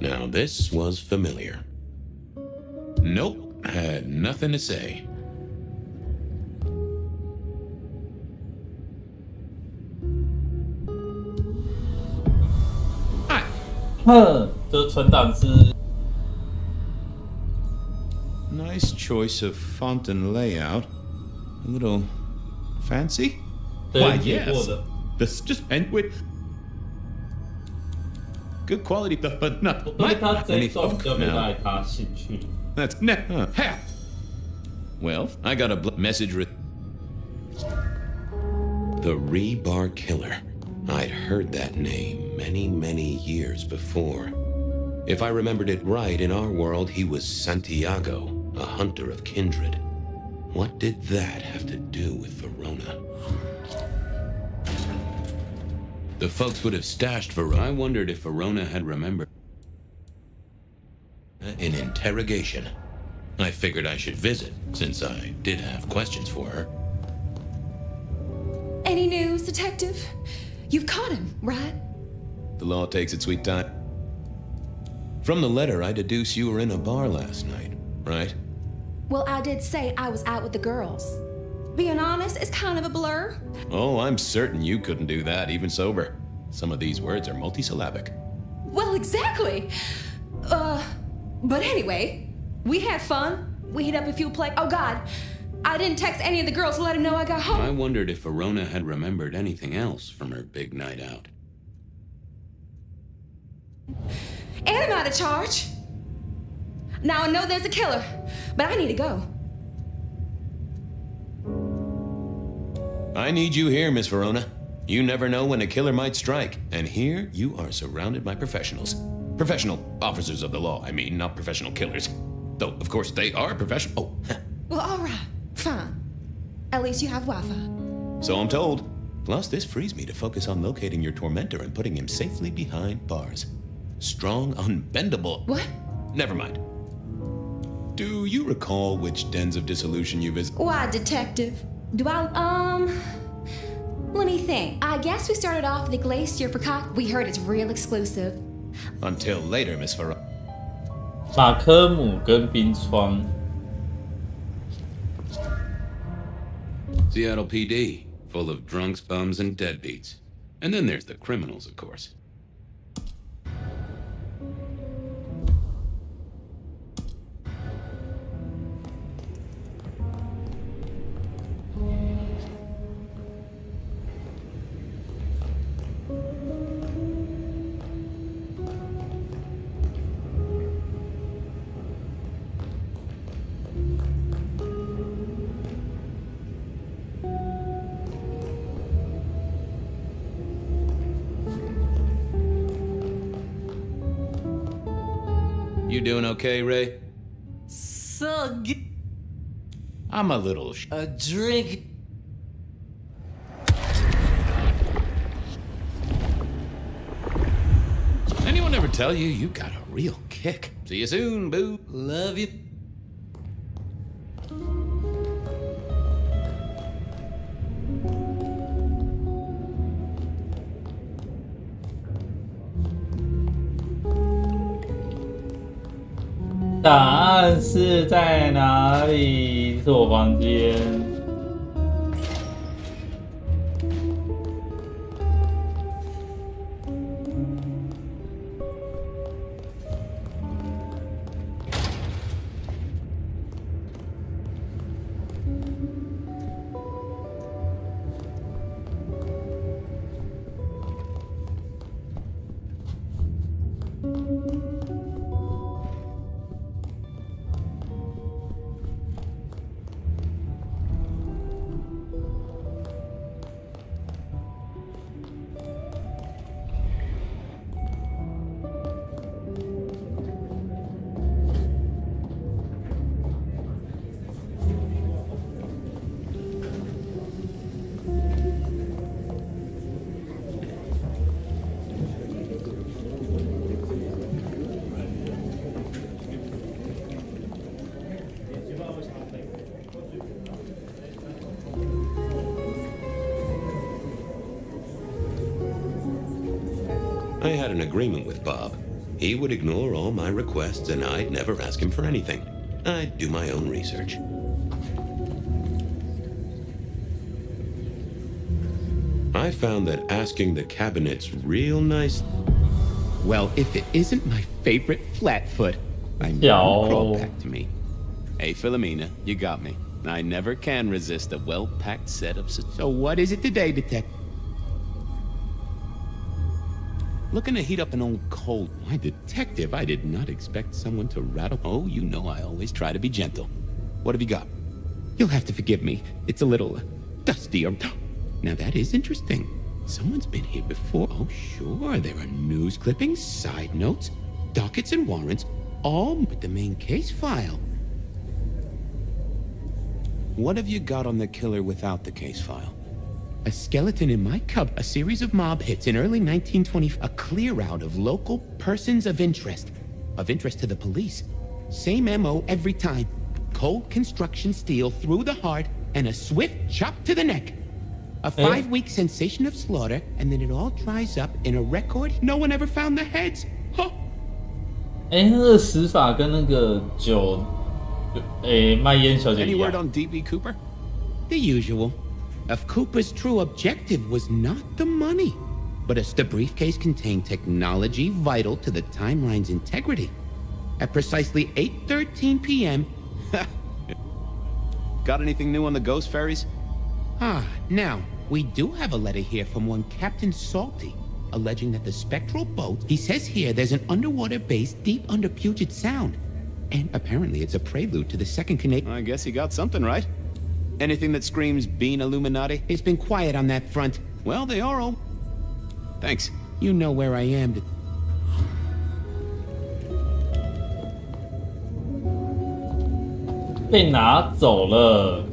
Now this was familiar. Nope, had nothing to say. Hi. 这存档是 Nice choice of font and layout. A little fancy? Why, yes. This just end with good quality, but not 我对他这一种 any 比较没 no. 带他兴趣。 That's half. Well, I got a message. The Rebar Killer. I'd heard that name many, many years before. If I remembered it right, in our world, he was Santiago, a hunter of kindred. What did that have to do with Verona? The folks would have stashed Verona. I wondered if Verona had remembered. In interrogation. I figured I should visit, since I did have questions for her. Any news, Detective? You've caught him, right? The law takes its sweet time. From the letter, I deduce you were in a bar last night, right? Well, I did say I was out with the girls. Being honest, it's kind of a blur. Oh, I'm certain you couldn't do that, even sober. Some of these words are multisyllabic. Well, exactly. But anyway, we had fun. We hit up a few Oh, God. I didn't text any of the girls to let them know I got home. I wondered if Verona had remembered anything else from her big night out. And I'm out of charge. Now I know there's a killer, but I need to go. I need you here, Miss Verona. You never know when a killer might strike, and here you are surrounded by professionals. Professional officers of the law, I mean, not professional killers. Though, of course, they are professional. Oh, Well, all right. Fine. At least you have Wi-Fi. so I'm told. Plus, this frees me to focus on locating your tormentor and putting him safely behind bars. Strong, unbendable. What? Never mind. Do you recall which dens of dissolution you visited? Why, Detective? Do I, let me think. I guess we started off at the Glacier for We heard it's real exclusive. Until later, Miss Verona. 马科姆跟冰川， Seattle PD, full of drunks, bums, and deadbeats. And then there's the criminals, of course. You doing okay, Ray? So get I'm a little a drink. Anyone ever tell you you got a real kick? See you soon, boo. Love you.《答案是在哪里？是我房间。I had an agreement with Bob. He would ignore all my requests and I'd never ask him for anything. I'd do my own research. I found that asking the cabinet's real nice... Well, if it isn't my favorite Flatfoot, I know Yo. crawl back to me. Hey, Philomena, you got me. I never can resist a well-packed set of... So what is it today, Detective? Looking to heat up an old cold. Why, Detective, I did not expect someone to rattle... Oh, you know I always try to be gentle. What have you got? You'll have to forgive me. It's a little dusty or... Now that is interesting. Someone's been here before. Oh, sure. There are news clippings, side notes, dockets and warrants, all with the main case file. What have you got on the killer without the case file? A skeleton in my cub, a series of mob hits in early 1920, a clear out of local persons of interest to the police. Same MO every time. Cold construction steel through the heart and a swift chop to the neck. A 5-week sensation of slaughter, and then it all dries up in a record. No one ever found the heads. Huh. 那个死法跟那个卖烟小姐 Any 一 word 样。 on DB Cooper? The usual. If Cooper's true objective was not the money, but as the briefcase contained technology vital to the timeline's integrity. At precisely 8:13 p.m. Got anything new on the ghost ferries? Now, we do have a letter here from one Captain Salty, alleging that the spectral boat, he says here there's an underwater base deep under Puget Sound. And apparently it's a prelude to the second Canadian... I guess he got something right. Anything that screams Bean Illuminati? It's been quiet on that front. Well, they are all... Thanks. You know where I am. 被拿走了。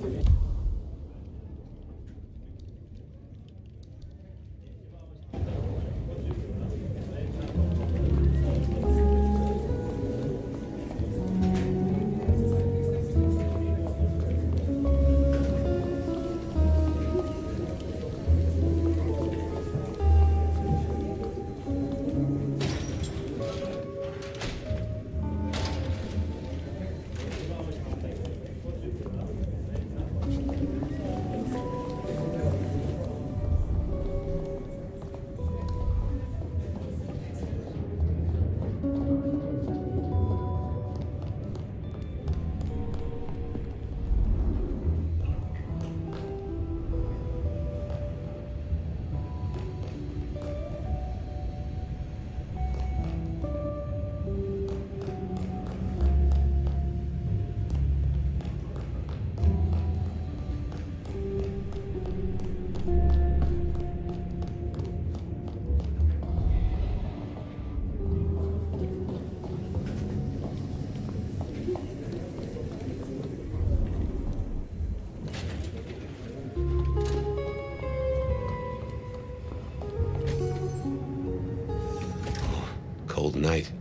Cold night.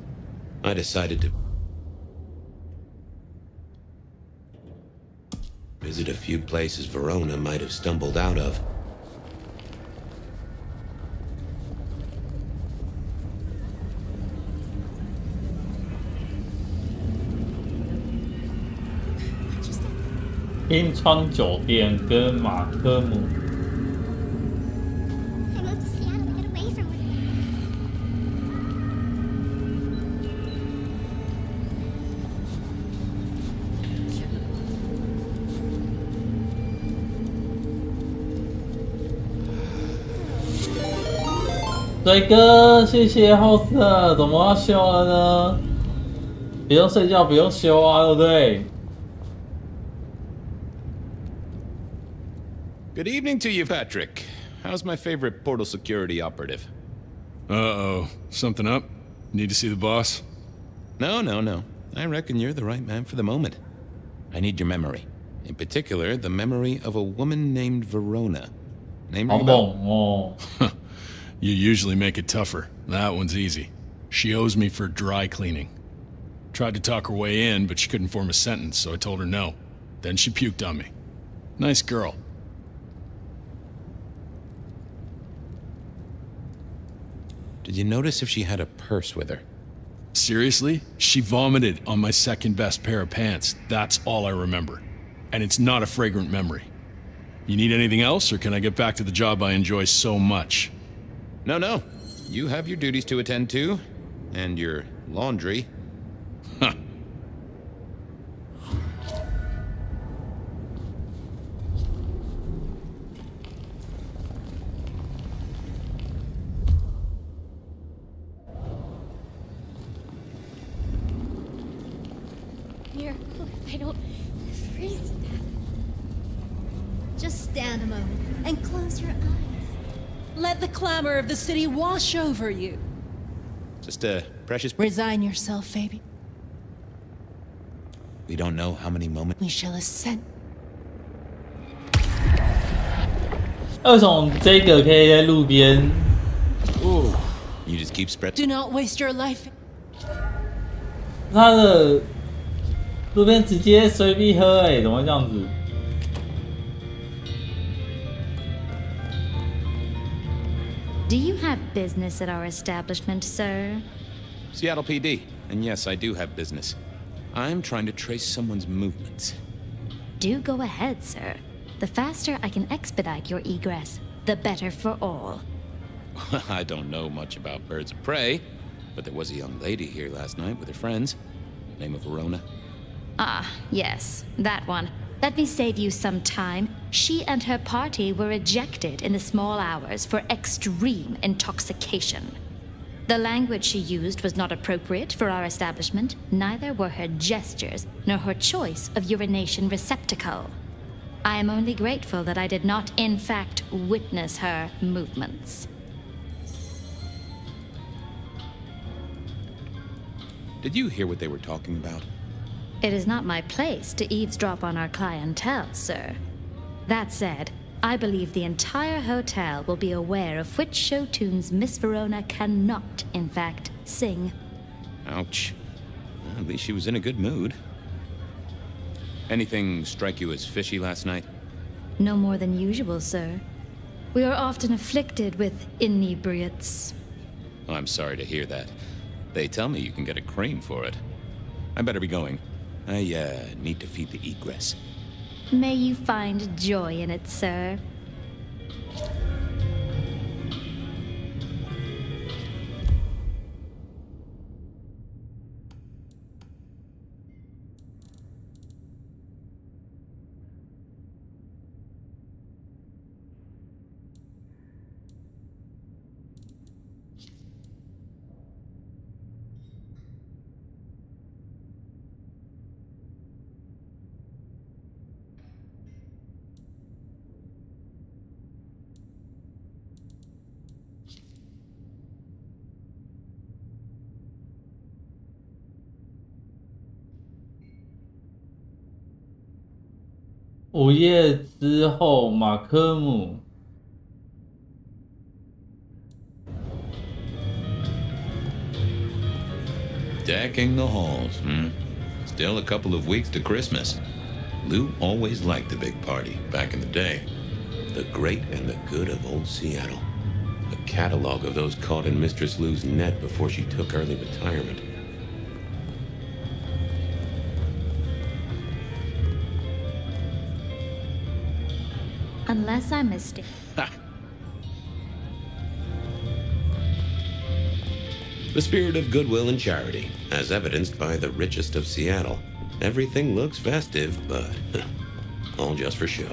I decided to visit a few places Verona might have stumbled out of.冰川酒店跟马科姆。 I moved to Seattle to get away from where it 帅哥，谢谢后色，怎么要休了呢？不用睡觉，不用休啊，对不对？ Good evening to you, Patrick. How's my favorite portal security operative? Uh-oh. Something up? Need to see the boss? No. I reckon you're the right man for the moment. I need your memory. In particular, the memory of a woman named Verona. Name 好 ring a 猛 bell? 哦！ You usually make it tougher. That one's easy. She owes me for dry cleaning. Tried to talk her way in, but she couldn't form a sentence, so I told her no. Then she puked on me. Nice girl. Did you notice if she had a purse with her? Seriously? She vomited on my second best pair of pants. That's all I remember. And it's not a fragrant memory. You need anything else, or can I get back to the job I enjoy so much? No, no. You have your duties to attend to, and your laundry. Huh. Miracle, if I don't freeze to death. Just stand a moment and close your eyes. Let the clamor of the city wash over you. Just a precious... Resign yourself, baby. We don't know how many moments... We shall ascend. 为什么这个可以在路边？ Ooh. You just keep spread... Do not waste your life. 他的路边直接随便喝，哎，怎么会这样子？ Do you have business at our establishment, sir? Seattle PD. And yes, I do have business. I'm trying to trace someone's movements. Do go ahead, sir. The faster I can expedite your egress, the better for all. I don't know much about birds of prey, but there was a young lady here last night with her friends. Name of Verona. Ah, yes, that one. Let me save you some time. She and her party were ejected in the small hours for extreme intoxication. The language she used was not appropriate for our establishment, neither were her gestures, nor her choice of urination receptacle. I am only grateful that I did not, in fact, witness her movements. Did you hear what they were talking about? It is not my place to eavesdrop on our clientele, sir. That said, I believe the entire hotel will be aware of which show tunes Miss Verona cannot, in fact, sing. Ouch. Well, at least she was in a good mood. Anything strike you as fishy last night? No more than usual, sir. We are often afflicted with inebriates. Oh, I'm sorry to hear that. They tell me you can get a cream for it. I better be going. I, need to feed the egress. May you find joy in it, sir.午夜之后，马科姆。 Decking the halls, Still a couple of weeks to Christmas. Lou always liked the big party back in the day. The great and the good of old Seattle. A catalog of those caught in Mistress Lou's net before she took early retirement. Unless I'm mistaken. The spirit of goodwill and charity, as evidenced by the richest of Seattle. Everything looks festive, but all just for show.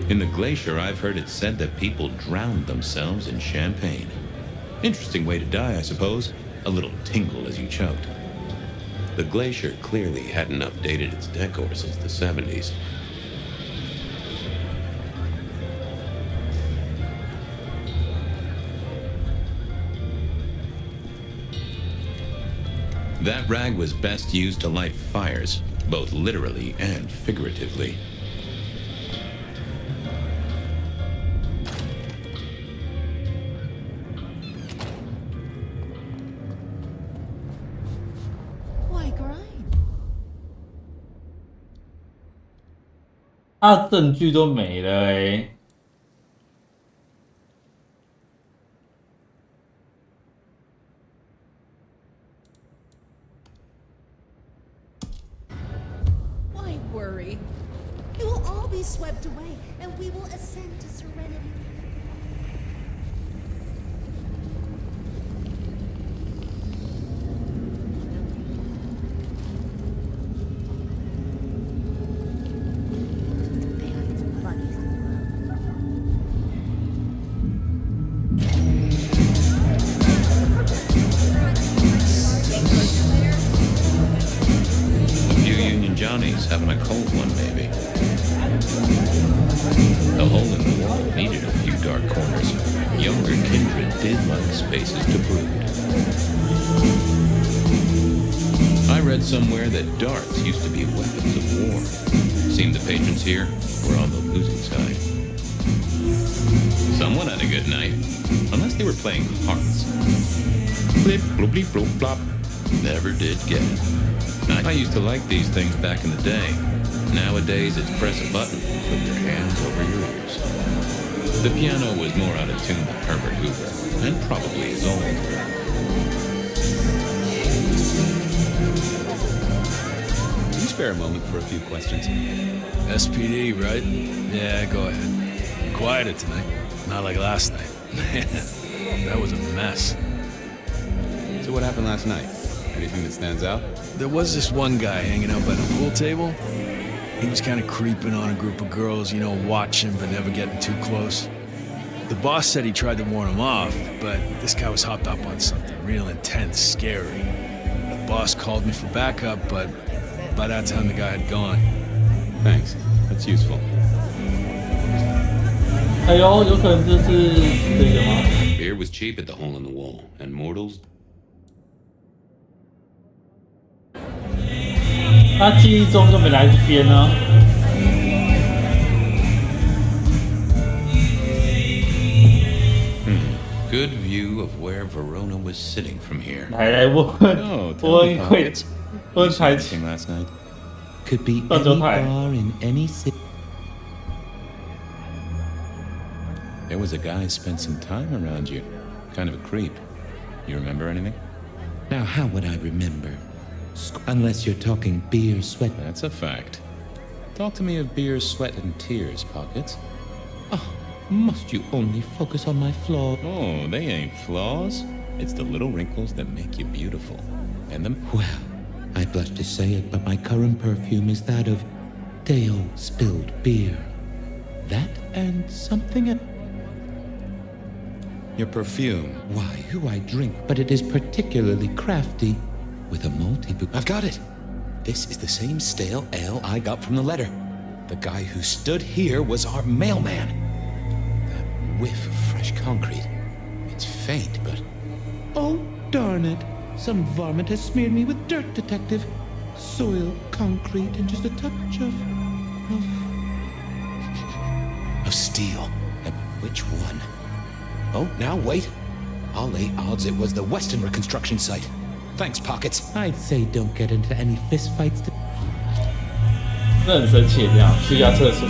In the glacier, I've heard it said that people drowned themselves in champagne. Interesting way to die, I suppose. A little tingle as you choked. The glacier clearly hadn't updated its decor since the 70s. That rag was best used to light fires, both literally and figuratively. Why grind? 他的证据都没了哎、be swept away, and we will ascend to serenity. Johnny's having a cold one, maybe. The hole in the wall needed a few dark corners. Younger kindred did like spaces to brood. I read somewhere that darts used to be weapons of war. Seemed the patrons here were on the losing side. Someone had a good night, unless they were playing hearts. Blip, bloop, bleep, bloop, blop. Never did get it. I used to like these things back in the day. Nowadays, it's press a button, put your hands over your ears. The piano was more out of tune than Herbert Hoover, and probably is old. Can you spare a moment for a few questions? SPD, right? Yeah, go ahead. Quieter tonight. Not like last night. That was a mess. So what happened last night? Anything that stands out? There was this one guy hanging out by the pool table. He was kind of creeping on a group of girls, you know, watching but never getting too close. The boss said he tried to warn him off, but this guy was hopped up on something real intense, scary. The boss called me for backup, but by that time the guy had gone. Thanks. That's useful. 哎呦，有可能这是这个吗？ Beer was cheap at the hole in the wall, and mortals. 他记忆中就没来这边呢。Good view of where Verona was sitting from here. 来问 Oh, tell me, 问会 Pockets. 问台 Anything last night? Could be 到 any 酒台。 bar in any city. There was a guy spent some time around you. Kind of a creep. You remember anything? Now, how would I remember? Unless you're talking beer, sweat. That's a fact. Talk to me of beer, sweat, and tears, Pockets. Oh, must you only focus on my flaw? Oh, they ain't flaws. It's the little wrinkles that make you beautiful. And the... Well, I blush to say it, but my current perfume is that of day-old spilled beer. That and something else. Your perfume. Why, who I drink, but it is particularly crafty, with a malty... I've got it. This is the same stale ale I got from the letter. The guy who stood here was our mailman. That whiff of fresh concrete. It's faint, but... Oh, darn it. Some varmint has smeared me with dirt, detective. Soil, concrete, and just a touch of steel. And which one? Oh, now wait. I'll lay odds it was the Weston reconstruction site. Thanks, Pockets. I'd say don't get into any fistfights. 那很生气，这样去一下厕所。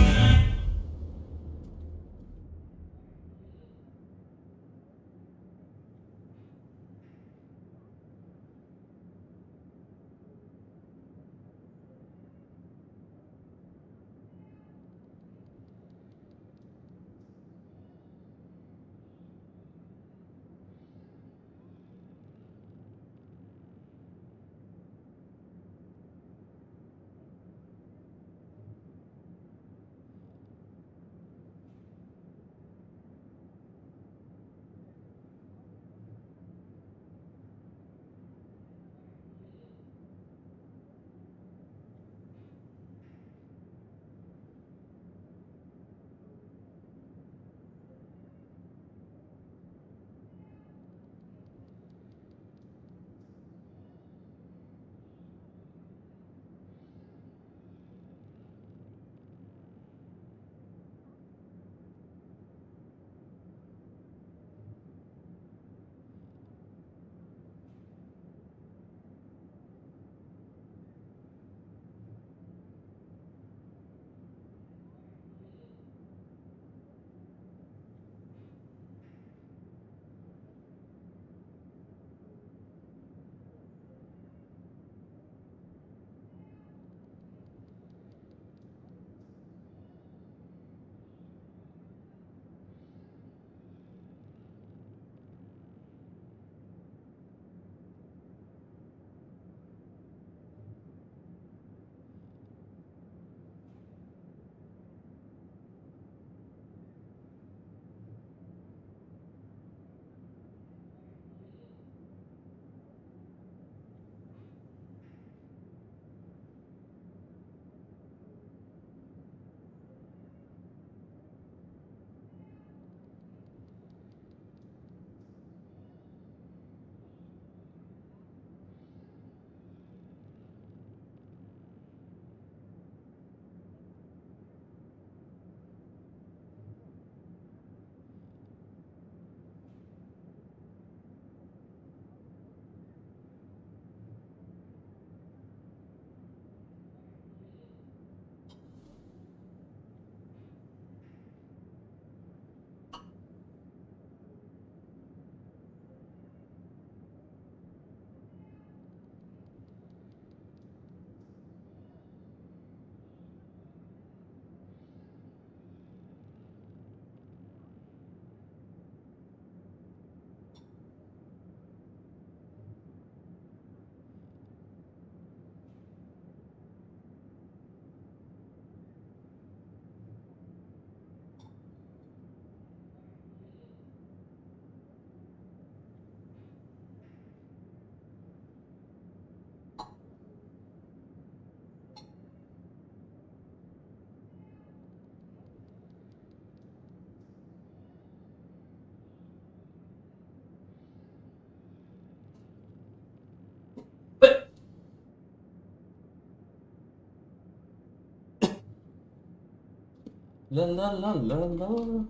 啦啦啦啦啦。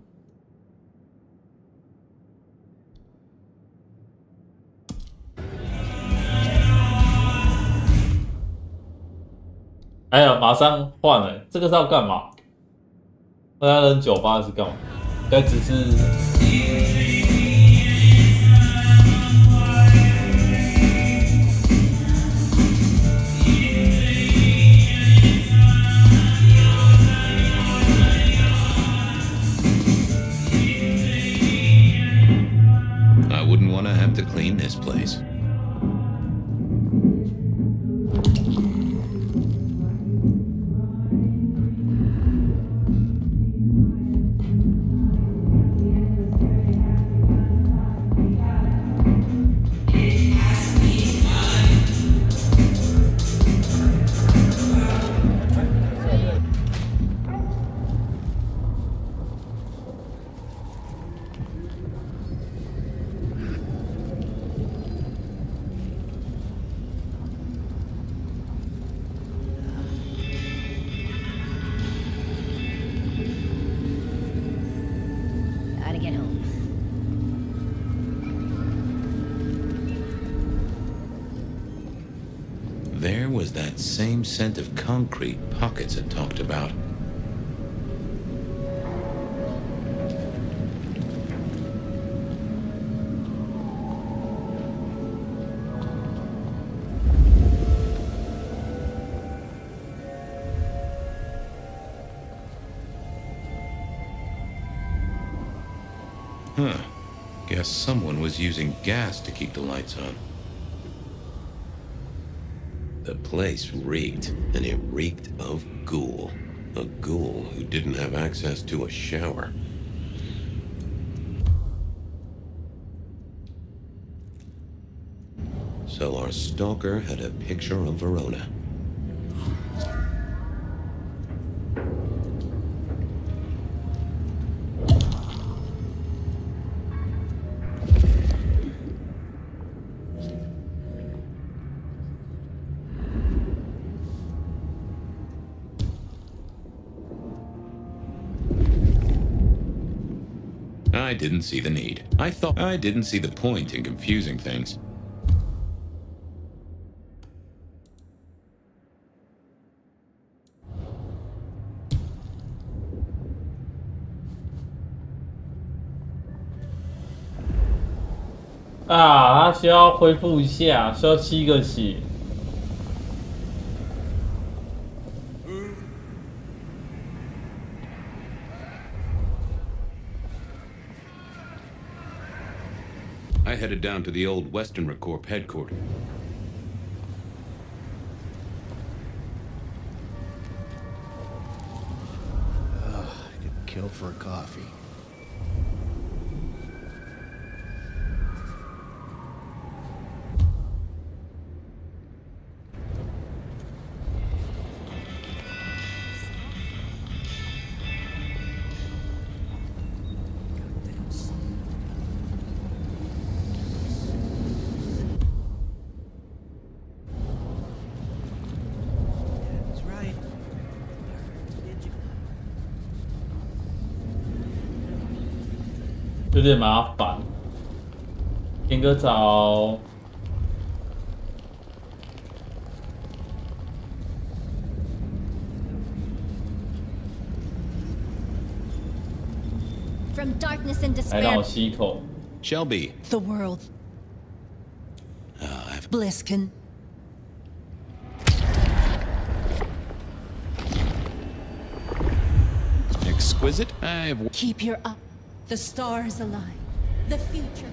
哎呀，马上换了，这个是要干嘛？大家人酒吧是干嘛？该只是。 I wouldn't want to have to clean this place. Gotta get home. There was that same scent of concrete Pockets had talked about. Huh. Guess someone was using gas to keep the lights on. The place reeked, and it reeked of ghoul. A ghoul who didn't have access to a shower. So our stalker had a picture of Verona. I didn't see the need. I didn't see the point in confusing things.啊，他需要恢复一下，需要7个血。 I headed down to the old Western Corps headquarters. I could kill for a coffee. That's right. 有点麻烦，点个早。 From darkness and 来让我 despair, 吸一口。 Shelby. The world. Bliskin. Exquisite? I've... Keep your up. The stars align. The future.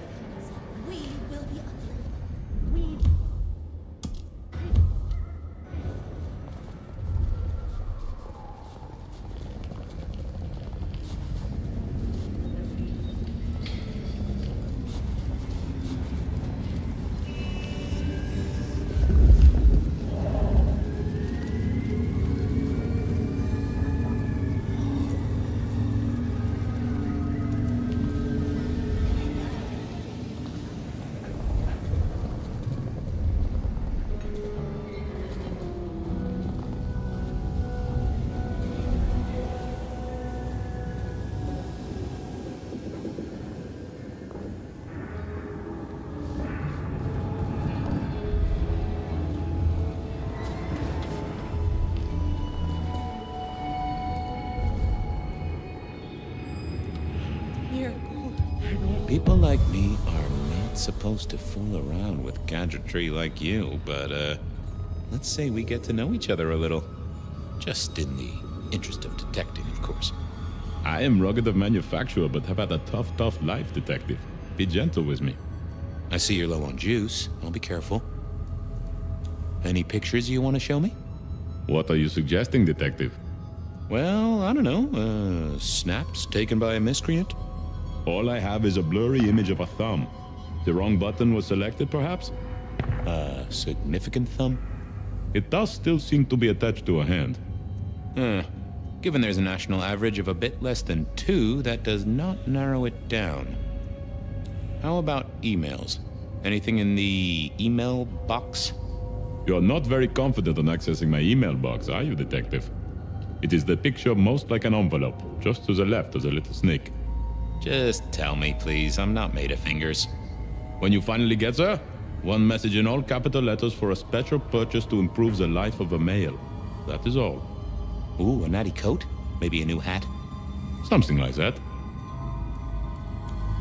We will be uplifted. We. People like me are not supposed to fool around with gadgetry like you, but, let's say we get to know each other a little. Just in the interest of detecting, of course. I am rugged of manufacture, but have had a tough life, detective. Be gentle with me. I see you're low on juice. I'll be careful. Any pictures you want to show me? What are you suggesting, detective? Well, I don't know. Snaps taken by a miscreant? All I have is a blurry image of a thumb. The wrong button was selected, perhaps? A significant thumb? It does still seem to be attached to a hand. Given there's a national average of a bit less than 2, that does not narrow it down. How about emails? Anything in the email box? You're not very confident on accessing my email box, are you, detective? It is the picture most like an envelope. Just to the left is a little snake. Just tell me, please. I'm not made of fingers. When you finally get there, one message in all capital letters for a special purchase to improve the life of a male. That is all. Ooh, a natty coat? Maybe a new hat? Something like that.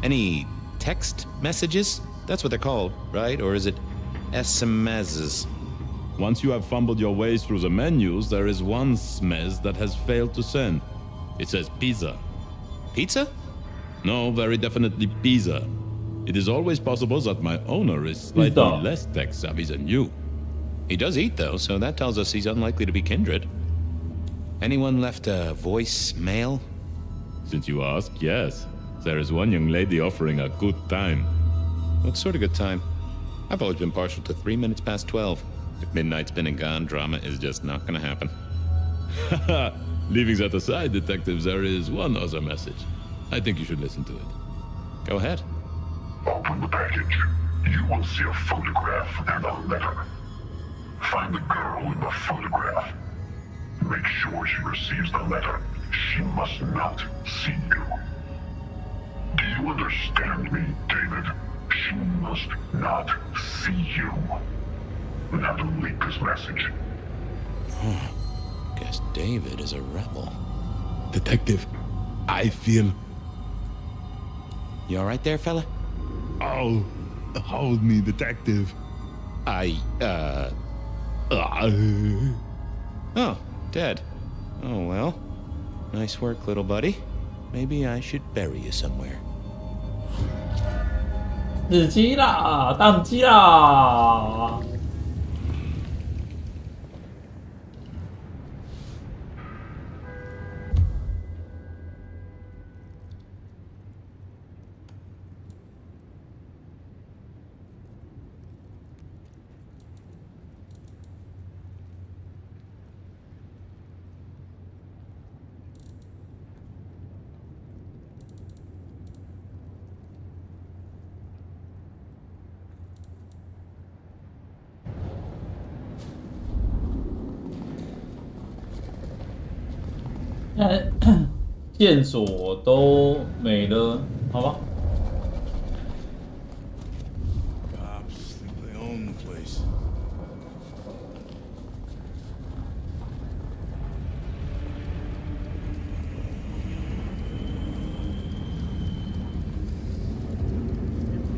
Any text messages? That's what they're called, right? Or is it SMSs? Once you have fumbled your way through the menus, there is one SMS that has failed to send. It says pizza. Pizza? No, very definitely pizza. It is always possible that my owner is slightly less tech savvy than you. He does eat, though, so that tells us he's unlikely to be kindred. Anyone left a voicemail? Since you ask, yes. There is one young lady offering a good time. What sort of good time? I've always been partial to 3 minutes past 12. If midnight's been and gone, drama is just not gonna happen. Haha, leaving that aside, detectives, there is one other message. I think you should listen to it. Go ahead. Open the package. You will see a photograph and a letter. Find the girl in the photograph. Make sure she receives the letter. She must not see you. Do you understand me, David? She must not see you. Now delete this message. Guess David is a rebel. Detective, I feel... You alright there, fella? Oh, hold me, detective. Oh, dead. Oh, well. Nice work, little buddy. Maybe I should bury you somewhere. 日机啦，宕机啦！线索都没了，好吧。Cops think they own the place.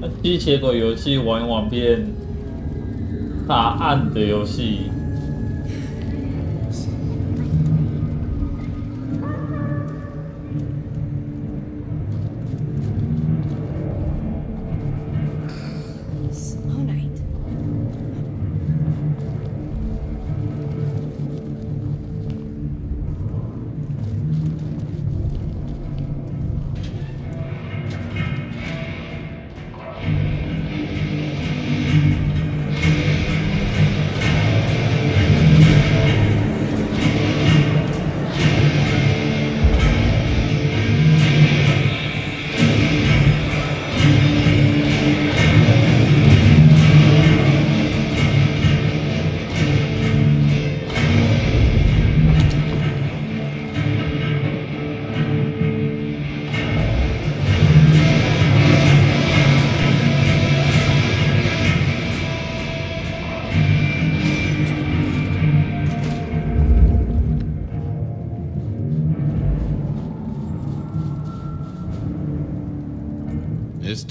《吸血鬼游戏》玩一玩变答案的游戏。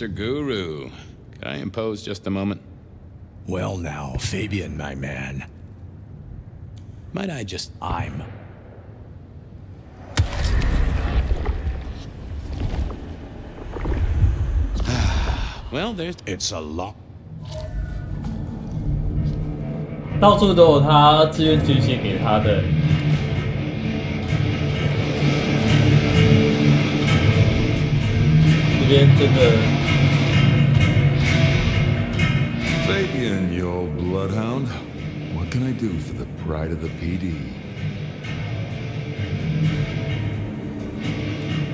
Mr. Guru. Could I impose just a moment? Well now, Fabian, my man. Might I just... I'm... Well, there's... It's a lot. 到处都有他自愿捐献给他的。这边真的。Fabian, you old bloodhound. What can I do for the pride of the PD?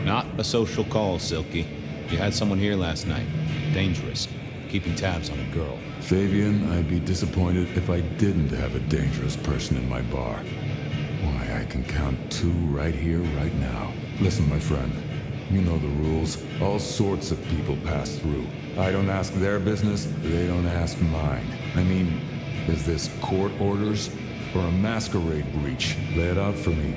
Not a social call, Silky. You had someone here last night. Dangerous. Keeping tabs on a girl. Fabian, I'd be disappointed if I didn't have a dangerous person in my bar. Why, I can count 2 right here, right now. Listen, my friend. You know the rules. All sorts of people pass through. I don't ask their business, they don't ask mine. I mean, is this court orders or a masquerade breach? Lay it out for me.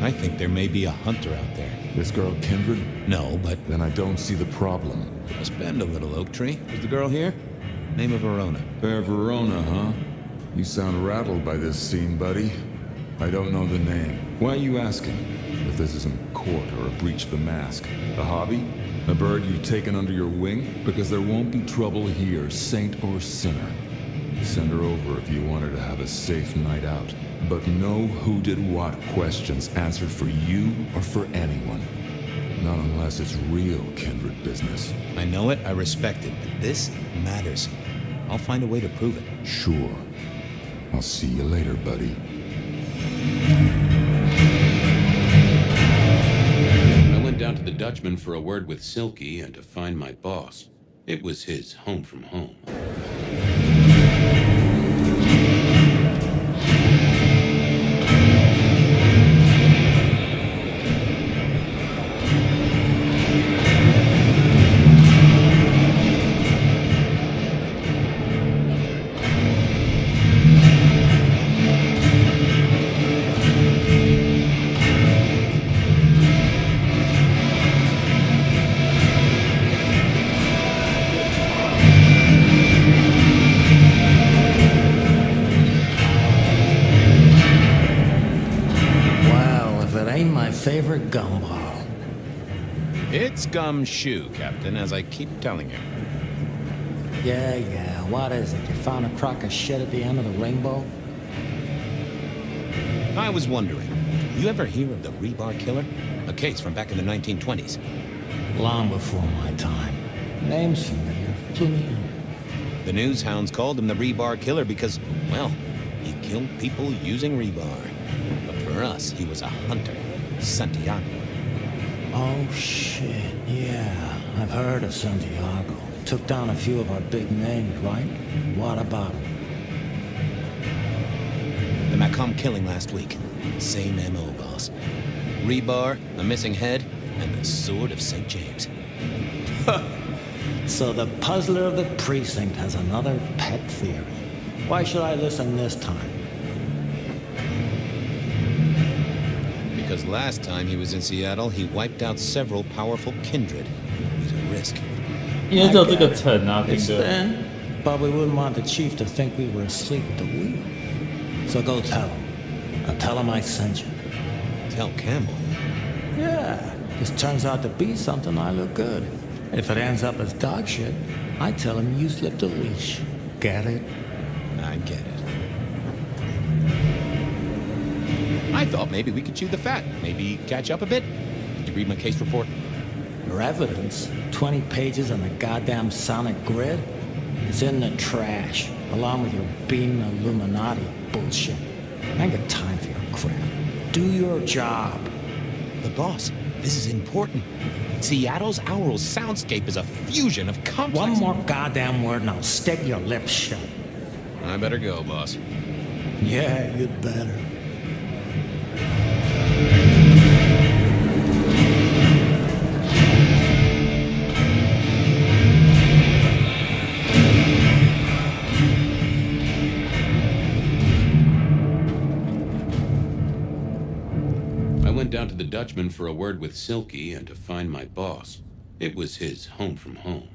I think there may be a hunter out there. This girl Kindred? No, but... Then I don't see the problem. Just bend a little, Oak Tree. Is the girl here? Name of Verona. Verona, huh? You sound rattled by this scene, buddy. I don't know the name. Why are you asking? If this isn't court or a breach of the mask. A hobby? A bird you've taken under your wing? Because there won't be trouble here, saint or sinner. Send her over if you want her to have a safe night out. But no who did what questions answered for you or for anyone. Not unless it's real kindred business. I know it, I respect it, but this matters. I'll find a way to prove it. Sure. I'll see you later, buddy. I went down to the Dutchman for a word with Silky and to find my boss. It was his home from home. Favorite gumball. It's gumshoe, Captain, as I keep telling you. Yeah, what is it? You found a crock of shit at the end of the rainbow? I was wondering, you ever hear of the rebar killer? A case from back in the 1920s. Long before my time. Name's familiar. Clue me in. The news hounds called him the rebar killer because, well, he killed people using rebar. But for us, he was a hunter. Santiago. Oh, shit, yeah. I've heard of Santiago. Took down a few of our big names, right? What about him? The Macomb killing last week. Same MO, boss. Rebar, a missing head, and the sword of St. James. So the puzzler of the precinct has another pet theory. Why should I listen this time? Because last time he was in Seattle, he wiped out several powerful kindred. He's a risk. It's thin, but we wouldn't want the chief to think we were asleep at the wheel. So go tell him. I'll tell him I sent you. Tell Campbell? Yeah. This turns out to be something, I look good. If it ends up as dog shit, I tell him you slipped a leash. Get it? I get it. I thought maybe we could chew the fat. Maybe catch up a bit. Did you read my case report? Your evidence? 20 pages on the goddamn sonic grid? It's in the trash, along with your beam Illuminati bullshit. I ain't got time for your crap. Do your job. But boss, this is important. Seattle's aural soundscape is a fusion of complex... One more goddamn word and I'll stick your lips shut. I better go, boss. Yeah, you'd better. Down to the Dutchman for a word with Silky and to find my boss. It was his home from home.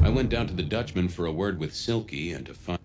I went down to the Dutchman for a word with Silky and to find...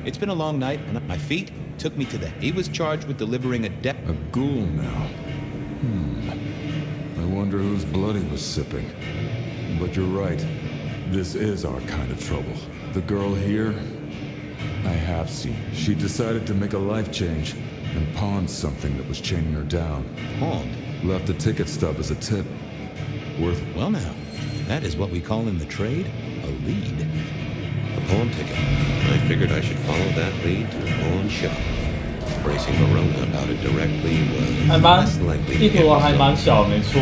It's been a long night, and my feet took me to the... He was charged with delivering a death... A ghoul now. I wonder whose blood he was sipping. But you're right. This is our kind of trouble. The girl here, I have seen. She decided to make a life change and pawned something that was chaining her down. Pawned? Left a ticket stub as a tip. Worth... Well now, that is what we call in the trade a lead. A pawn ticket. I figured I should follow that lead to the pawn shop. Bracing Verona about it directly was 还蛮 less likely 地 to 图 get 还 results. 蛮小，没错。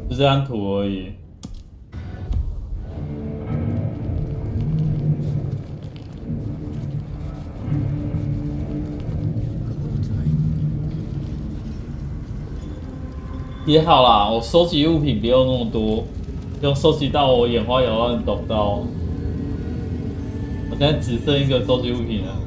就这张图而已。也好啦，我收集物品不用那么多，用收集到我眼花缭乱找不到。我现在只剩一个收集物品了。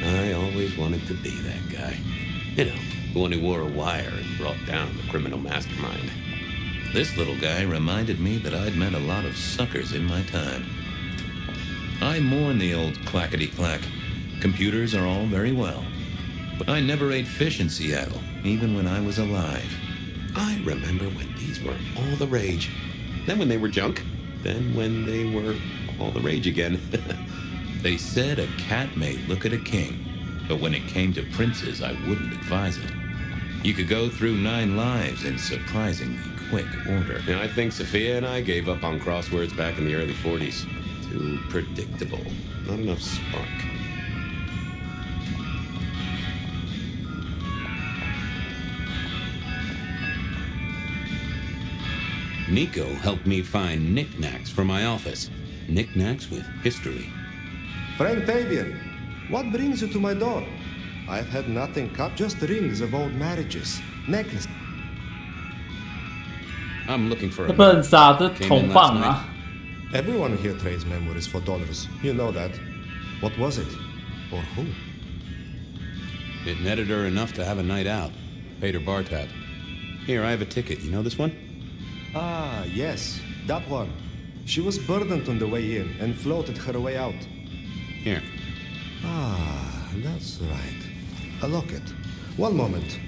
I always wanted to be that guy. You know, the one who wore a wire and brought down the criminal mastermind. This little guy reminded me that I'd met a lot of suckers in my time. I mourn the old clackety-clack. Computers are all very well. But I never ate fish in Seattle, even when I was alive. I remember when these were all the rage. Then when they were junk. Then when they were all the rage again. They said a cat may look at a king, but when it came to princes, I wouldn't advise it. You could go through 9 lives in surprisingly quick order. And I think Sophia and I gave up on crosswords back in the early 40s. Too predictable. Not enough spark. Nico helped me find knickknacks for my office. Knickknacks with history. Friend Fabian, what brings you to my door? I've had nothing cut, just rings of old marriages, necklaces. I'm looking for 这 a 不能杀，这 Came 捅 in 棒 last 啊！ Everyone here trades memories for dollars. You know that. What was it? Or who? It netted her enough to have a night out. Paid her bar tab. Here, I have a ticket. You know this one? Ah, yes, that one. She was burdened on the way in and floated her way out. Here. Ah, that's right. A locket. One moment.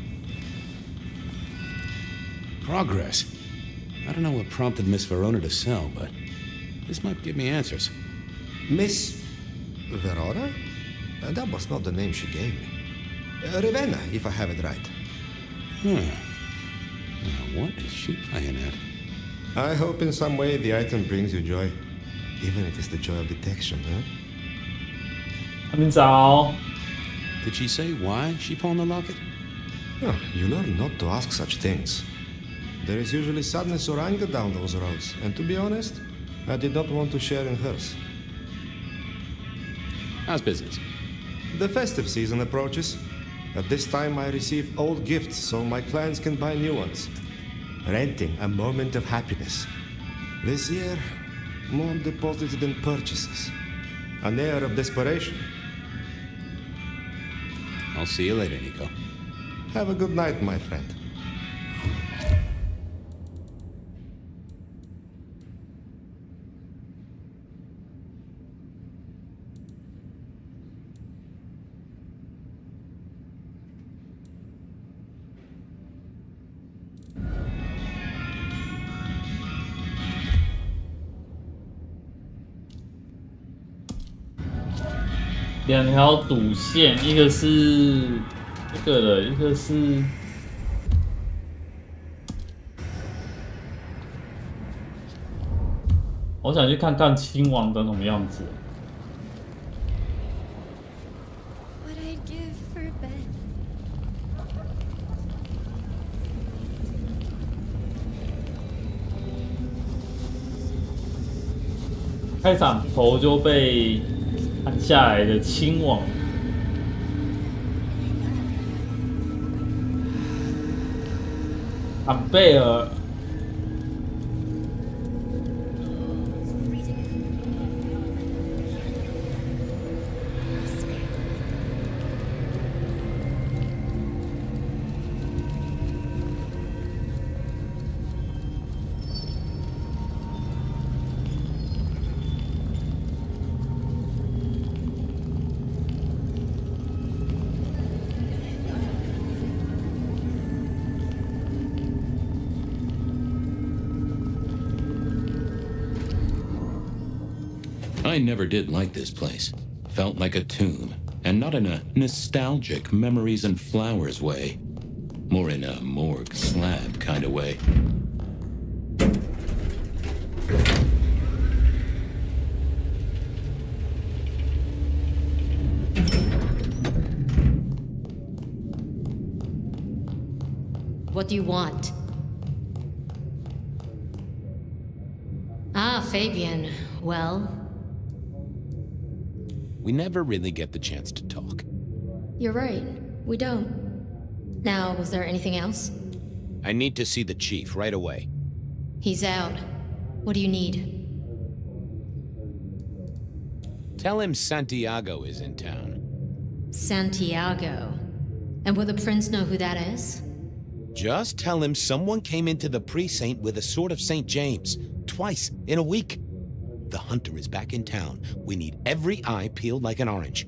Progress. I don't know what prompted Miss Verona to sell, but this might give me answers. Miss Verona? That was not the name she gave me. Ravenna, if I have it right. Now, what is she playing at? I hope in some way the item brings you joy. Even if it's the joy of detection, huh? 还没找。 Did she say why she pawned the locket? Oh, you learn not to ask such things. There is usually sadness or anger down those roads, and to be honest, I did not want to share in hers. How's business? The festive season approaches. At this time, I receive old gifts so my clients can buy new ones. Renting a moment of happiness. This year, more deposits than purchases. An air of desperation. I'll see you later, Nico. Have a good night, my friend. 两条赌线，一个是这个的，一个是。我想去看看亲王长什么样子。开场头就被砍下来的亲王，坎贝尔。I never did like this place. Felt like a tomb, and not in a nostalgic memories and flowers way. More in a morgue slab kind of way. What do you want? Ah, Fabian. Well... We never really get the chance to talk. You're right. We don't. Now, was there anything else? I need to see the chief right away. He's out. What do you need? Tell him Santiago is in town. Santiago. And will the prince know who that is? Just tell him someone came into the precinct with a sword of St. James. Twice in a week. The hunter is back in town. We need every eye peeled like an orange.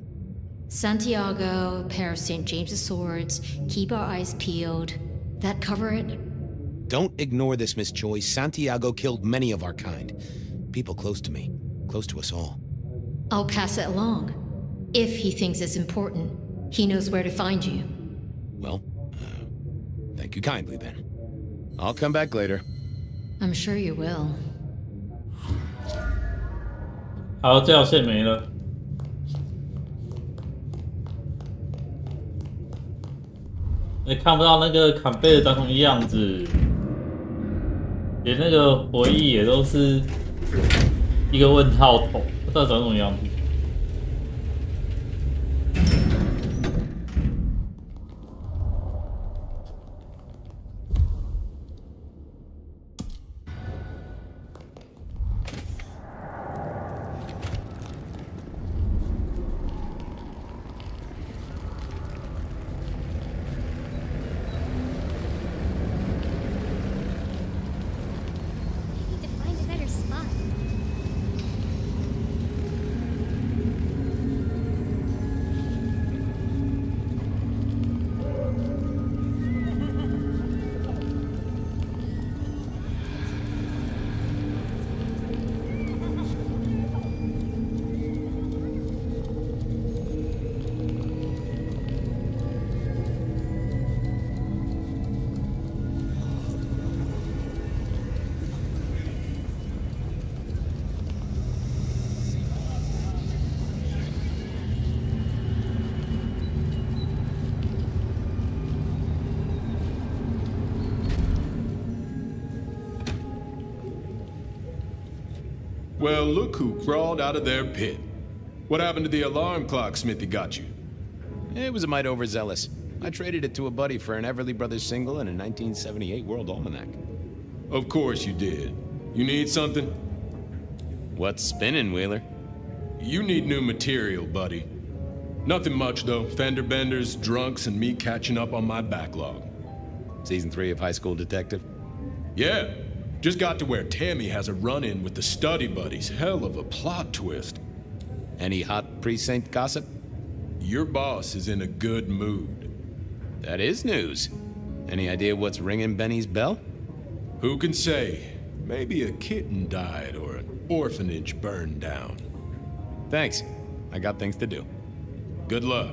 Santiago, a pair of St. James's swords, keep our eyes peeled. That cover it? Don't ignore this, Miss Joyce. Santiago killed many of our kind. People close to me. Close to us all. I'll pass it along. If he thinks it's important, he knows where to find you. Well, thank you kindly then. I'll come back later. I'm sure you will. 好，这条线没了。也看不到那个坎贝尔长什么样子，连那个回忆也都是一个问号头，不知道长什么样子。Well, look who crawled out of their pit. What happened to the alarm clock Smithy got you? It was a mite overzealous. I traded it to a buddy for an Everly Brothers single and a 1978 World Almanac. Of course you did. You need something? What's spinning, Wheeler? You need new material, buddy. Nothing much, though. Fender benders, drunks, and me catching up on my backlog. Season 3 of High School Detective? Yeah. Just got to where Tammy has a run-in with the study buddies. Hell of a plot twist. Any hot precinct gossip? Your boss is in a good mood. That is news. Any idea what's ringing Benny's bell? Who can say? Maybe a kitten died or an orphanage burned down. Thanks. I got things to do. Good luck.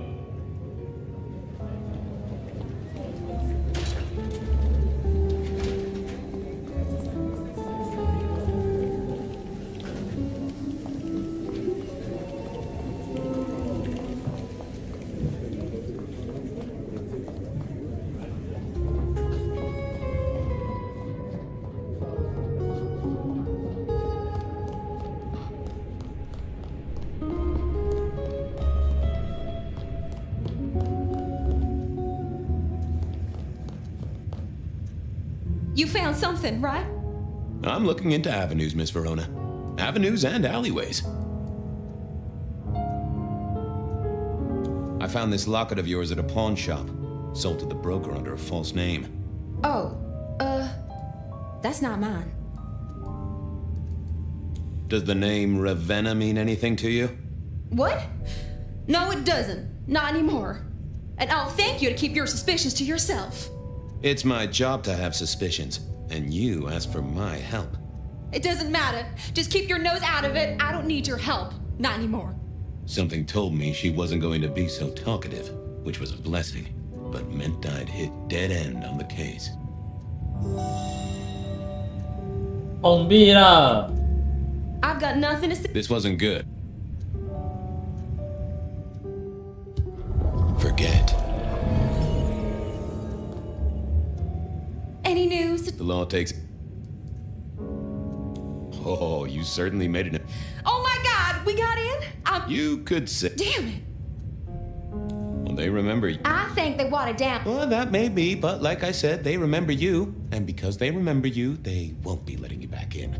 You found something, right? I'm looking into avenues, Miss Verona. Avenues and alleyways. I found this locket of yours at a pawn shop. Sold to the broker under a false name. Oh, that's not mine. Does the name Ravenna mean anything to you? What? No, it doesn't. Not anymore. And I'll thank you to keep your suspicions to yourself. It's my job to have suspicions, and you asked for my help. It doesn't matter. Just keep your nose out of it. I don't need your help. Not anymore. Something told me she wasn't going to be so talkative, which was a blessing, but meant I'd hit dead end on the case. 碰壁了。 I've got nothing to say. This wasn't good. Forget. Any news? The law takes... Oh, you certainly made it. Oh my God, we got in? You could say... Damn it. Well, they remember you. I think they watered down. Well, that may be, but like I said, they remember you. And because they remember you, they won't be letting you back in.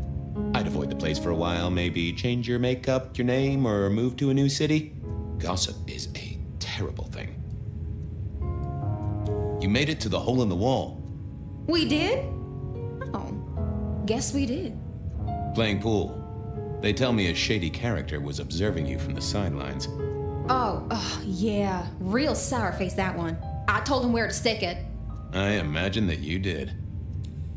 I'd avoid the place for a while, maybe change your makeup, your name, or move to a new city. Gossip is a terrible thing. You made it to the hole in the wall. We did? Oh, guess we did. Playing pool. They tell me a shady character was observing you from the sidelines. Oh, yeah. Real sour face, that one. I told him where to stick it. I imagine that you did.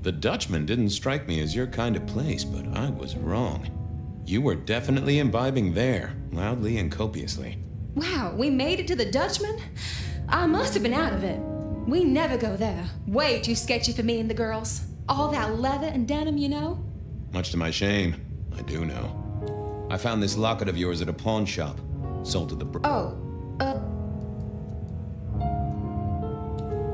The Dutchman didn't strike me as your kind of place, but I was wrong. You were definitely imbibing there, loudly and copiously. Wow, we made it to the Dutchman? I must have been out of it. We never go there. Way too sketchy for me and the girls. All that leather and denim, you know? Much to my shame, I do know. I found this locket of yours at a pawn shop. Sold to the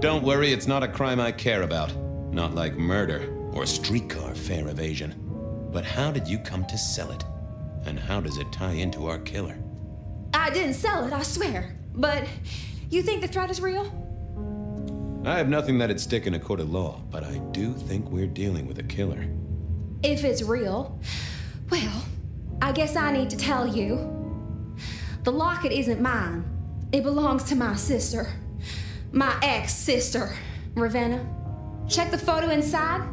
Don't worry, it's not a crime I care about. Not like murder or streetcar fare evasion. But how did you come to sell it? And how does it tie into our killer? I didn't sell it, I swear. But you think the threat is real? I have nothing that'd stick in a court of law, but I do think we're dealing with a killer. If it's real, well, I guess I need to tell you. The locket isn't mine. It belongs to my sister. My ex-sister, Ravenna. Check the photo inside.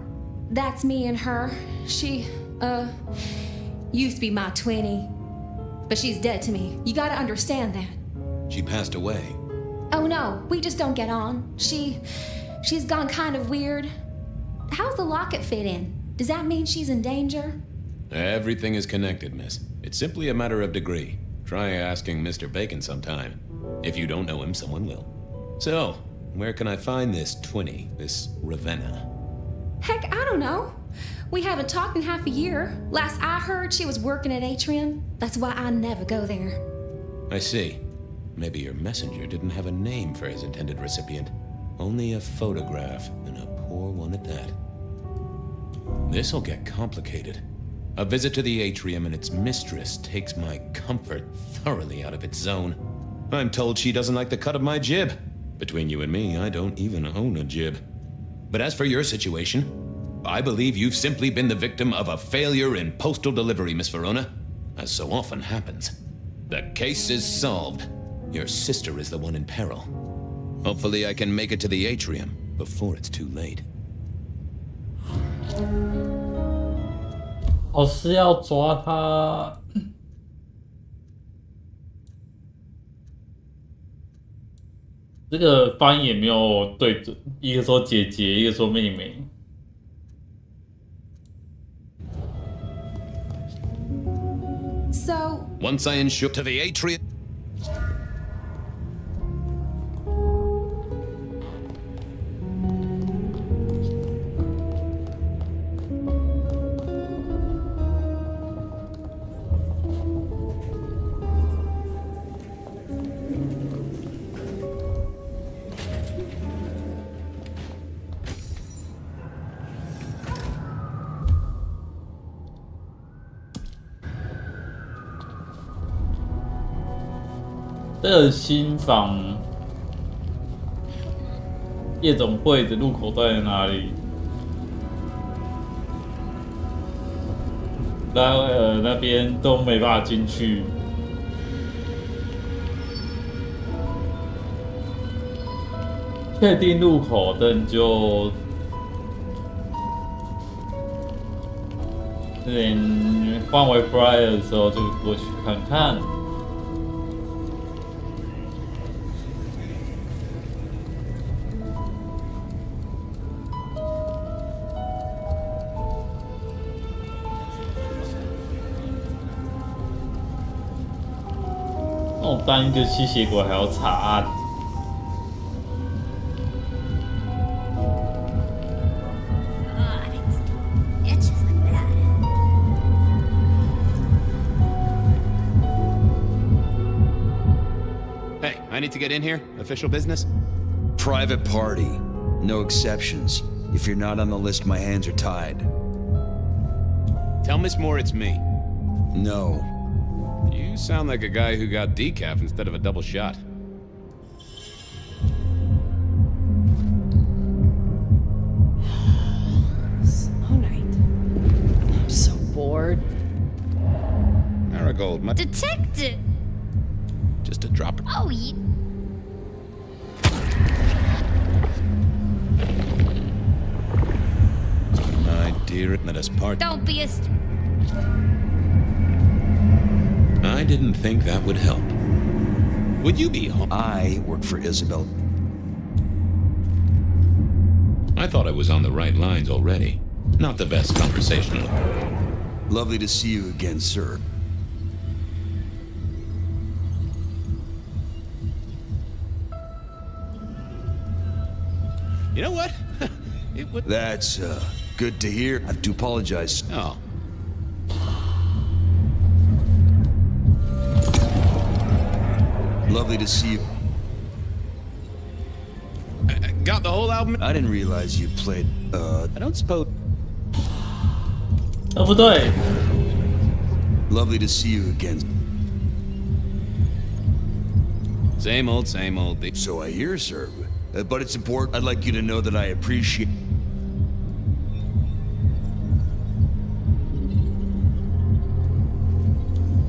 That's me and her. She, used to be my twinnie. But she's dead to me. You gotta understand that. She passed away. Oh no, we just don't get on. She's gone kind of weird. How's the locket fit in? Does that mean she's in danger? Everything is connected, miss. It's simply a matter of degree. Try asking Mr. Bacon sometime. If you don't know him, someone will. So, where can I find this twinnie, this Ravenna? Heck, I don't know. We haven't talked in half a year. Last I heard, she was working at Atrium. That's why I never go there. I see. Maybe your messenger didn't have a name for his intended recipient. Only a photograph, and a poor one at that. This'll get complicated. A visit to the Atrium and its mistress takes my comfort thoroughly out of its zone. I'm told she doesn't like the cut of my jib. Between you and me, I don't even own a jib. But as for your situation, I believe you've simply been the victim of a failure in postal delivery, Miss Verona, as so often happens. The case is solved. Your sister is the one in peril. Hopefully I can make it to the Atrium before it's too late. 哦，是要抓他。这个发音也没有对准，一个说姐姐，一个说妹妹。So once I ensure to the Atrium. 这个新房夜总会的入口在哪里？那边都没办法进去。确定入口，但就换为 Flyer 的时候就过去看看。哦，当一个吸血鬼还要查案。I need to get in here? Official business? Private party. No exceptions. If you're not on the list, my hands are tied. Tell Miss Moore it's me. No. You sound like a guy who got decaf instead of a double shot. Slow night. I'm so bored. Marigold, my Detective! just a dropper. Oh, you... My dear, let us part. Don't be a... I didn't think that would help. Would you be home? I work for Isabel. I thought I was on the right lines already. Not the best conversational. Lovely to see you again, sir. You know what? It would... That's, good to hear. I have to apologize. Oh. Lovely to see you. Got the whole album? I didn't realize you played, I don't suppose... 不对。 Lovely to see you again. Same old, same old. So I hear, sir. But it's important. I'd like you to know that I appreciate...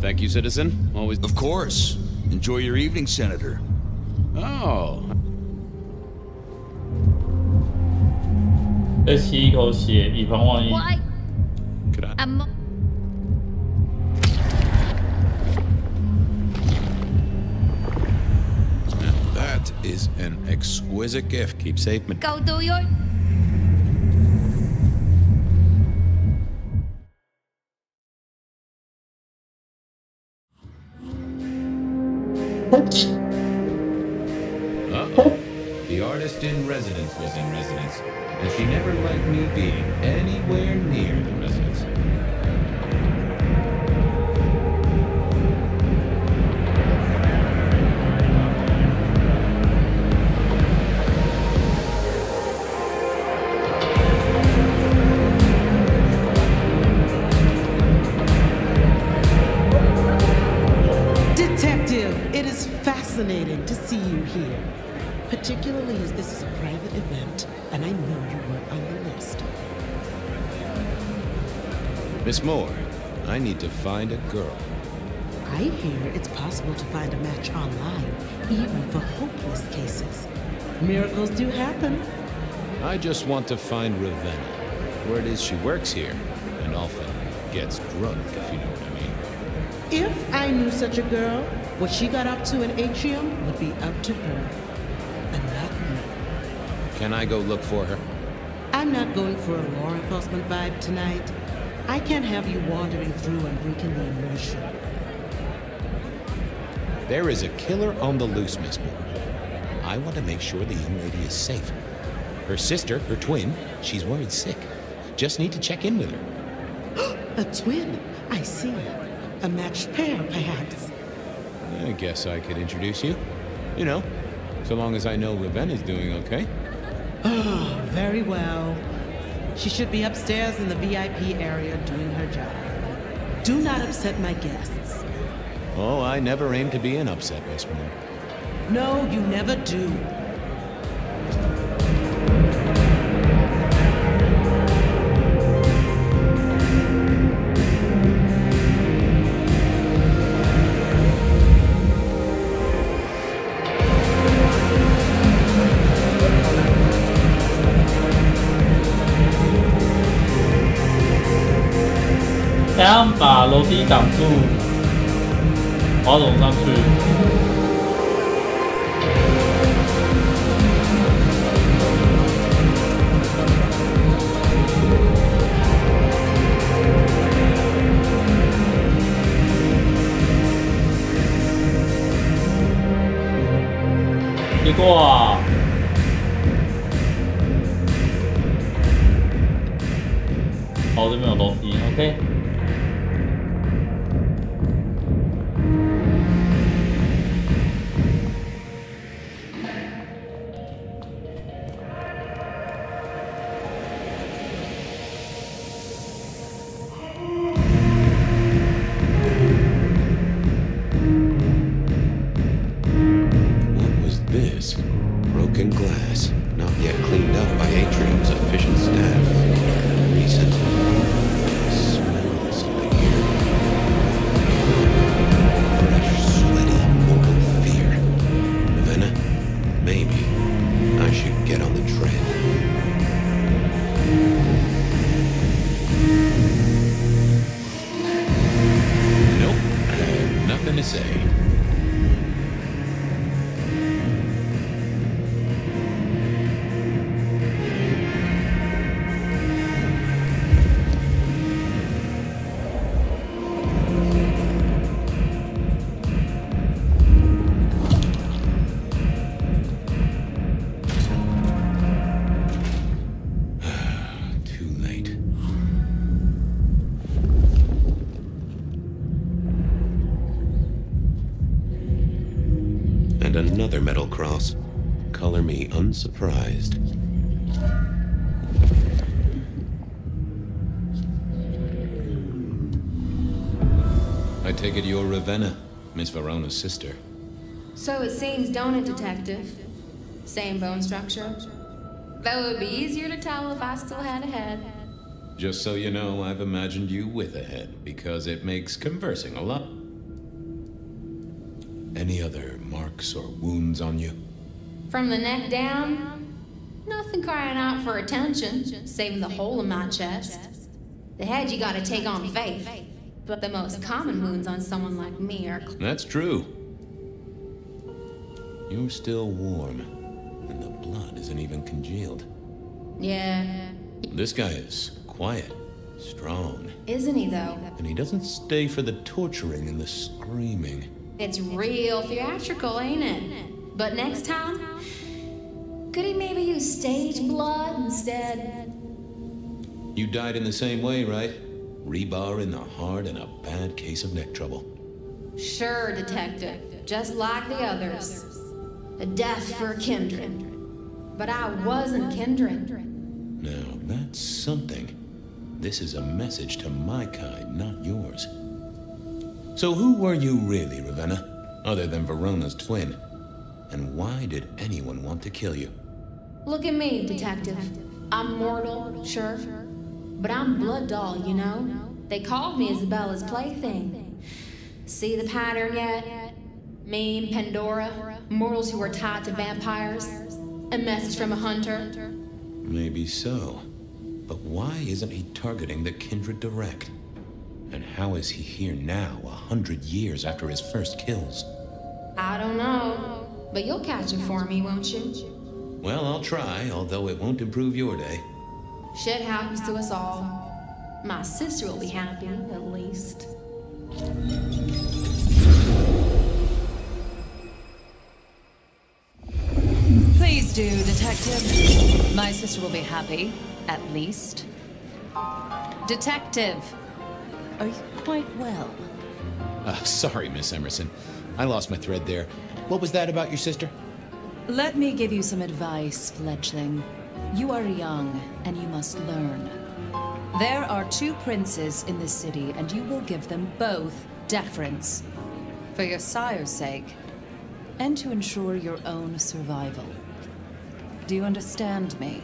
Thank you, citizen. Always... Of course. Enjoy your evening, Senator. Oh. 再吸一口血，以防万一。 Could I... That is an exquisite gift. Keep safe, man. Go do your... Uh-oh. The artist in residence was in residence, and she never liked me being anywhere near the residence. Detective, it is fascinating to see you here. Particularly as this is a private event, and I know you were on the list. Miss Moore, I need to find a girl. I hear it's possible to find a match online, even for hopeless cases. Miracles do happen. I just want to find Ravenna. Word is she works here, and often gets drunk, if you know what I mean. If I knew such a girl, what she got up to in Atrium would be up to her. And not me. Can I go look for her? I'm not going for a law enforcement vibe tonight. I can't have you wandering through and breaking the immersion. There is a killer on the loose, Miss Moore. I want to make sure the young lady is safe. Her sister, her twin, she's worried sick. Just need to check in with her. A twin? I see. A matched pair, perhaps. I guess I could introduce you. You know, so long as I know Ravenna's doing okay. Oh, very well. She should be upstairs in the VIP area doing her job. Do not upset my guests. Oh, I never aim to be an upset Miss Moon. No, you never do.这样把楼梯挡住，我要怎么上去？结果啊，哦，这边有楼梯 ，OK。Broken glass, not yet cleaned up by Atrium's efficient staff. Recent. Smell this in the air. Fresh, sweaty, mortal fear. Ravenna, maybe I should get on the trail. Nope, I have nothing to say. And another metal cross. Color me unsurprised. I take it you're Ravenna, Miss Verona's sister. So it seems, don't it, Detective? Same bone structure. Though it would be easier to tell if I still had a head. Just so you know, I've imagined you with a head, because it makes conversing a lot. Any other marks or wounds on you? From the neck down, nothing crying out for attention, saving the hole in my chest. The head you gotta take on faith, but the most common wounds on someone like me are... That's true. You're still warm, and the blood isn't even congealed. Yeah. This guy is quiet, strong. Isn't he, though? And he doesn't stay for the torturing and the screaming. It's real theatrical, ain't it? But next time, could he maybe use stage blood instead? You died in the same way, right? Rebar in the heart and a bad case of neck trouble. Sure, Detective. Just like the others. A death for kindred. But I wasn't kindred. Now, that's something. This is a message to my kind, not yours. So who were you really, Ravenna? Other than Verona's twin? And why did anyone want to kill you? Look at me, Detective. I'm mortal, sure. But I'm blood doll, you know? They called me Isabella's plaything. See the pattern yet? Me and Pandora, mortals who are tied to vampires. A message from a hunter. Maybe so. But why isn't he targeting the kindred direct? And how is he here now, 100 years after his first kills? I don't know. But you'll catch him for me, won't you? Well, I'll try, although it won't improve your day. Shit happens to us all. My sister will be happy, at least. Please do, Detective. My sister will be happy, at least. Detective, are you quite well? Sorry, Miss Emerson. I lost my thread there. What was that about your sister? Let me give you some advice, fledgling. You are young, and you must learn. There are two princes in this city, and you will give them both deference. For your sire's sake, and to ensure your own survival. Do you understand me?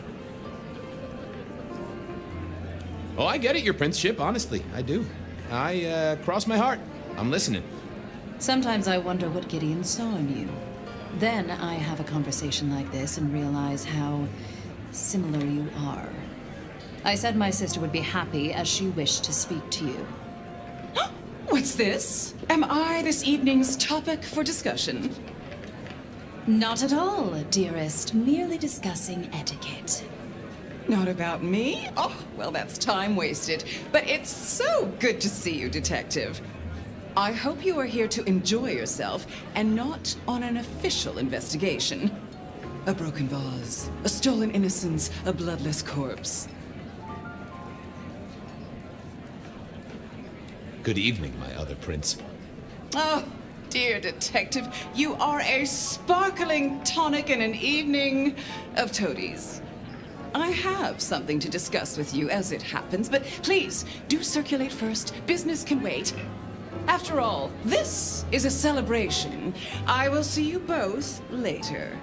Oh, I get it, your princeship, honestly, I do. I cross my heart. I'm listening. Sometimes I wonder what Gideon saw in you. Then I have a conversation like this and realize how similar you are. I said my sister would be happy as she wished to speak to you. What's this? Am I this evening's topic for discussion? Not at all, dearest. Merely discussing etiquette. Not about me? Oh, well, that's time wasted. But it's so good to see you, Detective. I hope you are here to enjoy yourself and not on an official investigation. A broken vase, a stolen innocence, a bloodless corpse. Good evening, my other prince. Oh, dear Detective, you are a sparkling tonic in an evening of toadies. I have something to discuss with you as it happens, but please, do circulate first. Business can wait. After all, this is a celebration. I will see you both later.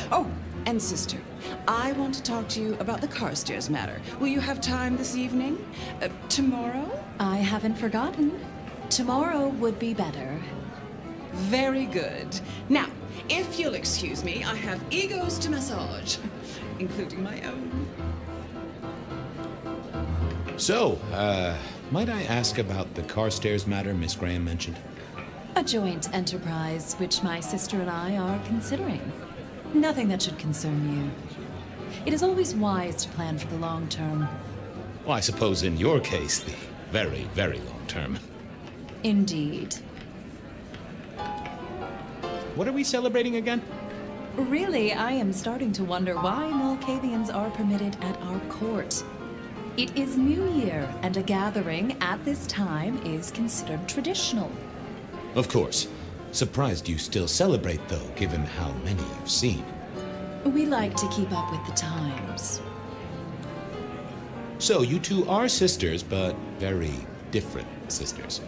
Oh, and sister, I want to talk to you about the Carstairs matter. Will you have time this evening? Tomorrow? I haven't forgotten. Tomorrow would be better. Very good. Now, if you'll excuse me, I have egos to massage, including my own. So, might I ask about the Carstairs matter Miss Graham mentioned? A joint enterprise which my sister and I are considering. Nothing that should concern you. It is always wise to plan for the long term. Well, I suppose in your case, the very, very long term. Indeed. What are we celebrating again? Really, I am starting to wonder why Malkavians are permitted at our court. It is New Year, and a gathering at this time is considered traditional. Of course. Surprised you still celebrate, though, given how many you've seen. We like to keep up with the times. So, you two are sisters, but very different sisters.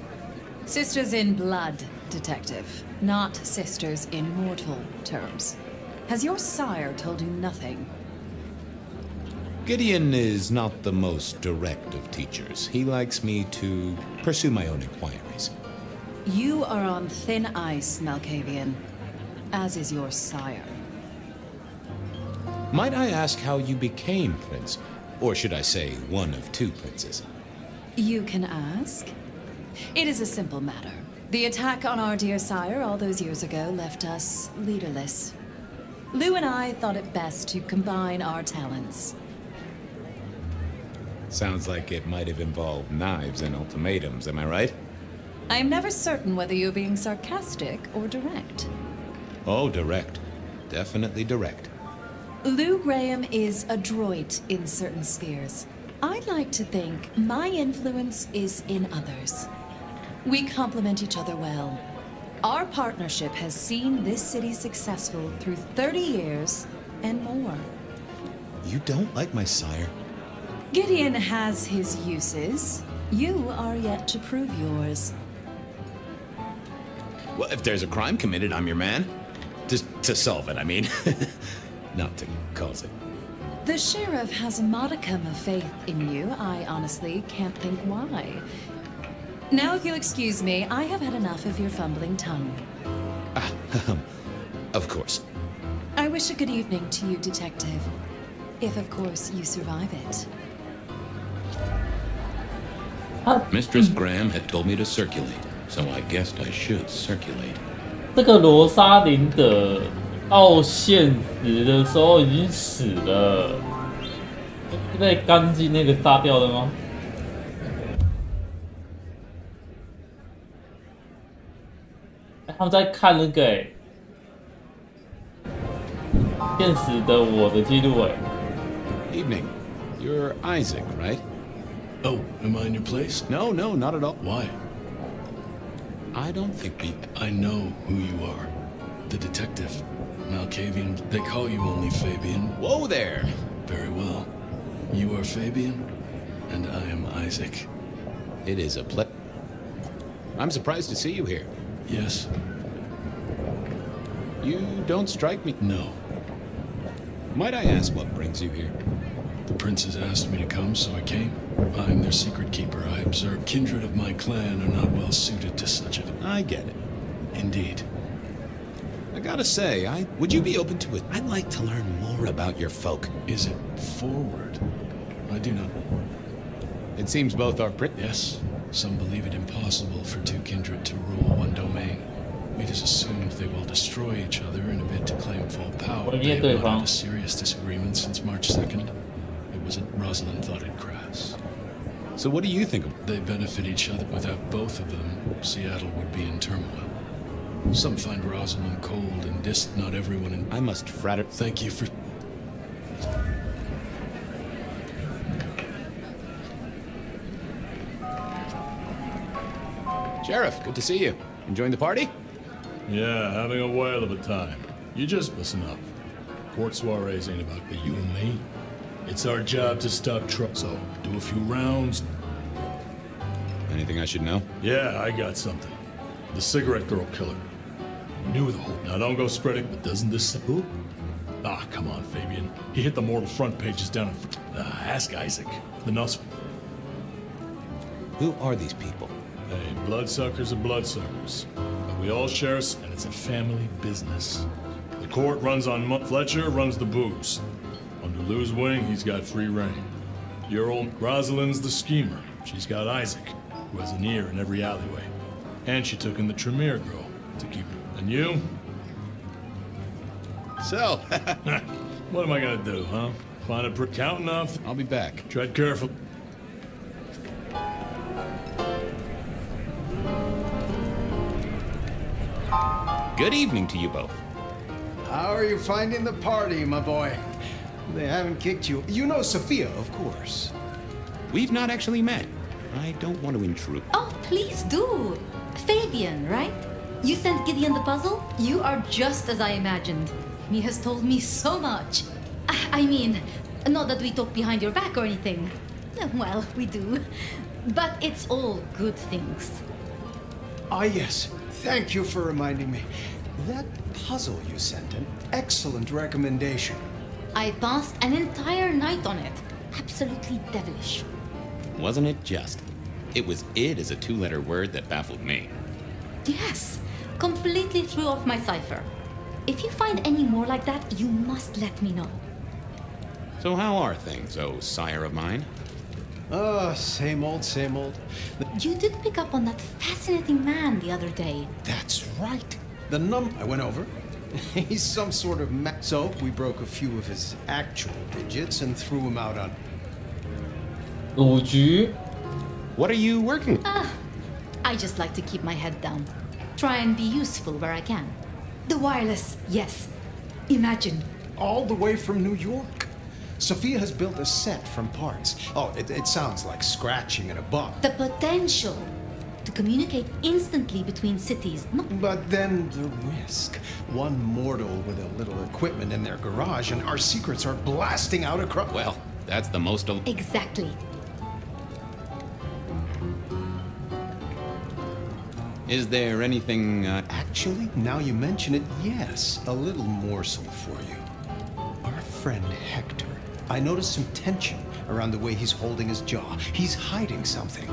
Sisters in blood, Detective. Not sisters in mortal terms. Has your sire told you nothing? Gideon is not the most direct of teachers. He likes me to pursue my own inquiries. You are on thin ice, Malkavian, as is your sire. Might I ask how you became prince? Or should I say, one of two princes? You can ask. It is a simple matter. The attack on our dear sire all those years ago left us leaderless. Lou and I thought it best to combine our talents. Sounds like it might have involved knives and ultimatums, am I right? I am never certain whether you're being sarcastic or direct. Oh, direct. Definitely direct. Lou Graham is adroit in certain spheres. I'd like to think my influence is in others. We complement each other well. Our partnership has seen this city successful through 30 years and more. You don't like my sire? Gideon has his uses. You are yet to prove yours. Well, if there's a crime committed, I'm your man. Just to solve it, I mean. Not to cause it. The sheriff has a modicum of faith in you. I honestly can't think why. Now, if you'll excuse me, I have had enough of your fumbling tongue. Of course. I wish a good evening to you, Detective. If, of course, you survive it. Mistress Graham had told me to circulate, so I guessed I should circulate. 这个罗莎琳的到现实的时候已经死了，是被钢筋那个杀掉的吗？他们在看那个现实的我的记录Evening. You're Isaac, right? Oh, am I in your place? No, not at all. Why? I don't think we... I know who you are. The detective. Malkavian. They call you only Fabian. Whoa there! Very well. You are Fabian, and I am Isaac. It is a pleasure. I'm surprised to see you here. Yes? You don't strike me. No. Might I ask what brings you here? The princes asked me to come, so I came. I'm their secret keeper. I observe kindred of my clan are not well suited to such a... I get it. Indeed. I gotta say, would you be open to it? I'd like to learn more about your folk. Is it forward? I do not. It seems both are Yes. Some believe it impossible for two kindred to rule one domain. It is assumed they will destroy each other in a bid to claim full power. They have not had a serious disagreement since March 2nd. It was Rosalind thought it crass. So what do you think of? They benefit each other. Without both of them, Seattle would be in turmoil. Some find Rosalind cold and distant. Not everyone in... I must frater... Thank you for... Sheriff, good to see you. Enjoying the party? Yeah, having a whale of a time. You just listen up. Court soirees ain't about the you and me. It's our job to stop trouble. So, do a few rounds. Anything I should know? Yeah, I got something. The cigarette girl killer. Knew the whole... Now don't go spreading, but doesn't this... Who? Ah, come on, Fabian. He hit the mortal front pages down in... ask Isaac. The nuts... Who are these people? Hey, bloodsuckers are bloodsuckers. But we all share us, and it's a family business. The court runs on... Fletcher runs the booze. Under Lou's wing, he's got free reign. Your old Rosalind's the schemer. She's got Isaac, who has an ear in every alleyway. And she took in the Tremere girl to keep her. And you? So, what am I gonna do, huh? Find a count enough? I'll be back. Tread careful. Good evening to you both. How are you finding the party, my boy? They haven't kicked you. You know Sophia, of course. We've not actually met. I don't want to intrude. Oh, please do. Fabian, right? You sent Gideon the puzzle? You are just as I imagined. He has told me so much. I mean, not that we talk behind your back or anything. Well, we do. But it's all good things. Ah, yes. Thank you for reminding me. That puzzle you sent, an excellent recommendation. I passed an entire night on it. Absolutely devilish. Wasn't it just? It was id as a two-letter word that baffled me. Yes, completely threw off my cipher. If you find any more like that, you must let me know. So how are things, oh sire of mine? Same old, same old. You did pick up on that fascinating man the other day. That's right. I went over. He's some sort of so we broke a few of his actual digits and threw him out on... What are you working? I just like to keep my head down. Try and be useful where I can. The wireless, yes. Imagine. All the way from New York. Sophia has built a set from parts. Oh, it sounds like scratching in a box. The potential to communicate instantly between cities. But then the risk. One mortal with a little equipment in their garage and our secrets are blasting out across... Well, that's the most... Exactly. Is there anything, Actually, now you mention it, yes. A little morsel for you. Our friend Hector. I noticed some tension around the way he's holding his jaw. He's hiding something.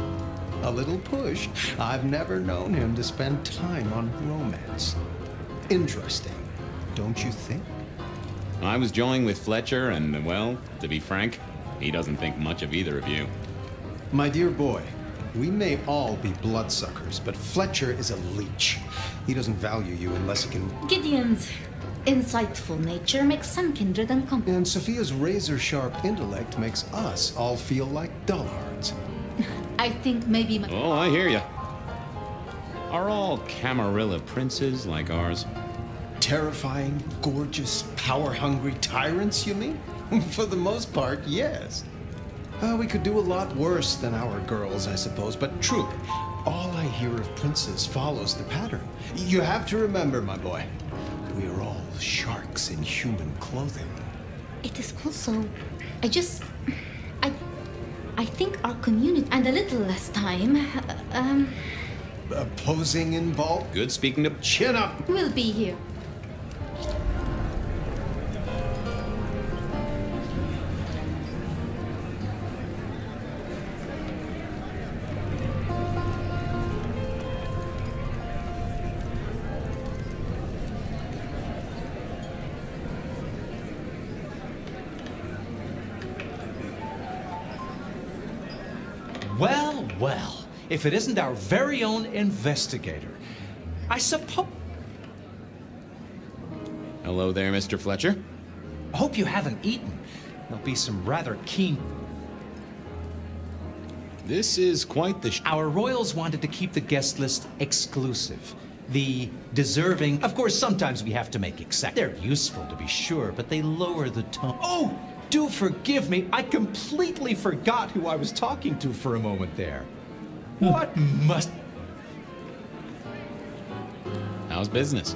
A little push. I've never known him to spend time on romance. Interesting, don't you think? I was joined with Fletcher, and, well, to be frank, he doesn't think much of either of you. My dear boy, we may all be bloodsuckers, but Fletcher is a leech. He doesn't value you unless he can... Gideon's insightful nature makes some kindred uncomfortable. And Sophia's razor-sharp intellect makes us all feel like dullards. I think maybe... Oh, I hear you. Are all Camarilla princes like ours? Terrifying, gorgeous, power-hungry tyrants, you mean? For the most part, yes. We could do a lot worse than our girls, I suppose, but truly, all I hear of princes follows the pattern. You have to remember, my boy, we are all sharks in human clothing. It is also... I think our community... And a little less time, posing involved? Good speaking to... Chin up! We'll be here. Well, well, if it isn't our very own investigator, I suppose... Hello there, Mr. Fletcher. Hope you haven't eaten. There'll be some rather keen... This is quite the... Our royals wanted to keep the guest list exclusive. The deserving... Of course, sometimes we have to make exceptions. They're useful, to be sure, but they lower the tone. Oh! Do forgive me, I completely forgot who I was talking to for a moment there. What must... How's business?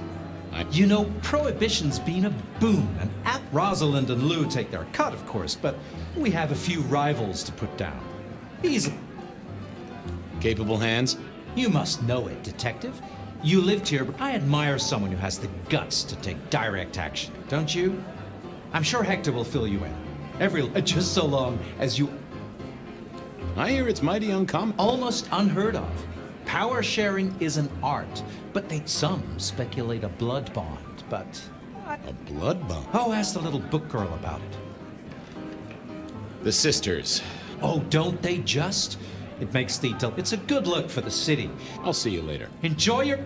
You know, Prohibition's been a boom, and Rosalind and Lou take their cut, of course, but we have a few rivals to put down. Easily. Capable hands? You must know it, Detective. You lived here, but I admire someone who has the guts to take direct action, don't you? I'm sure Hector will fill you in. Just so long as you... I hear it's mighty uncommon. Almost unheard of. Power sharing is an art, but some speculate a blood bond, but... A blood bond? Oh, ask the little book girl about it. The sisters. Oh, don't they just? It makes the... It's a good look for the city. I'll see you later. Enjoy your...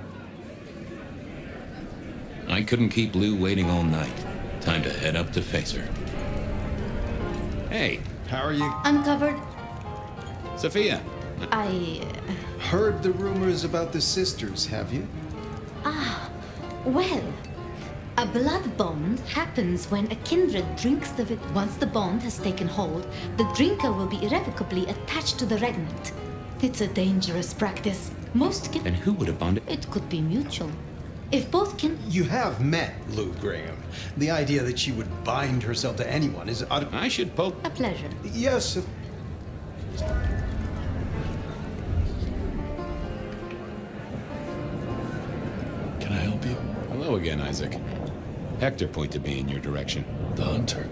I couldn't keep Lou waiting all night. Time to head up to face her. Hey, how are you? Uncovered. Sophia. Heard the rumors about the sisters, have you? Well, a blood bond happens when a kindred drinks the... Once the bond has taken hold, the drinker will be irrevocably attached to the regnant. It's a dangerous practice. Most And who would have bonded? It could be mutual. If both can... You have met Lou Graham. The idea that she would bind herself to anyone is out of... I should poke... A pleasure. Yes. Can I help you? Hello again, Isaac. Hector pointed me in your direction. The hunter.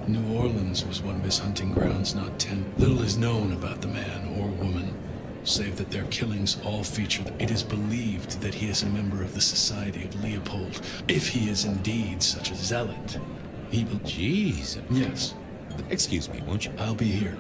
New Orleans was one of his hunting grounds not 10. Little is known about the man or woman, save that their killings all feature them. It is believed that he is a member of the Society of Leopold, if he is indeed such a zealot. He will... Jeez. Yes. Excuse me, won't you? I'll be here.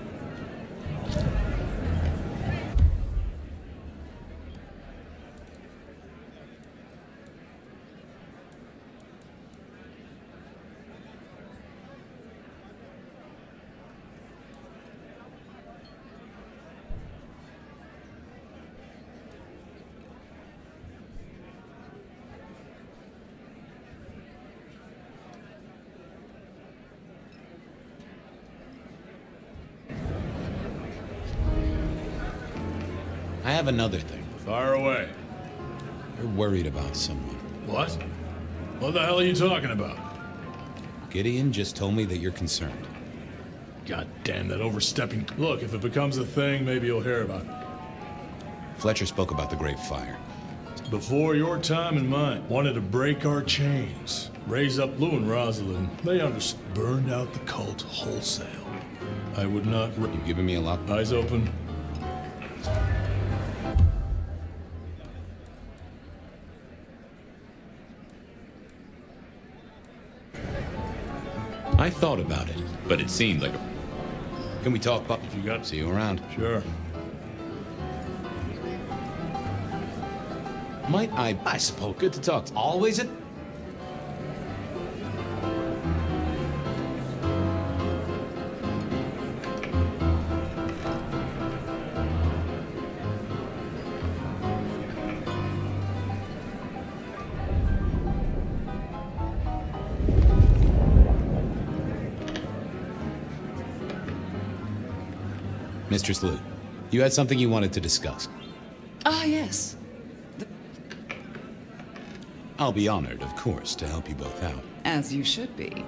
I have another thing. Fire away. You're worried about someone. What? What the hell are you talking about? Gideon just told me that you're concerned. God damn that overstepping. Look, if it becomes a thing, maybe you'll hear about it. Fletcher spoke about the Great Fire. Before your time and mine. Wanted to break our chains. Raise up Lou and Rosalind. They burned out the cult wholesale. I would not... You've given me a lot... Eyes open. I thought about it, but it seemed like a... Can we talk, Pop? If you got... See you around. Sure. Might I suppose. Good to talk to. Always a... Mistress Lou, you had something you wanted to discuss. Ah, yes. I'll be honored, of course, to help you both out. As you should be.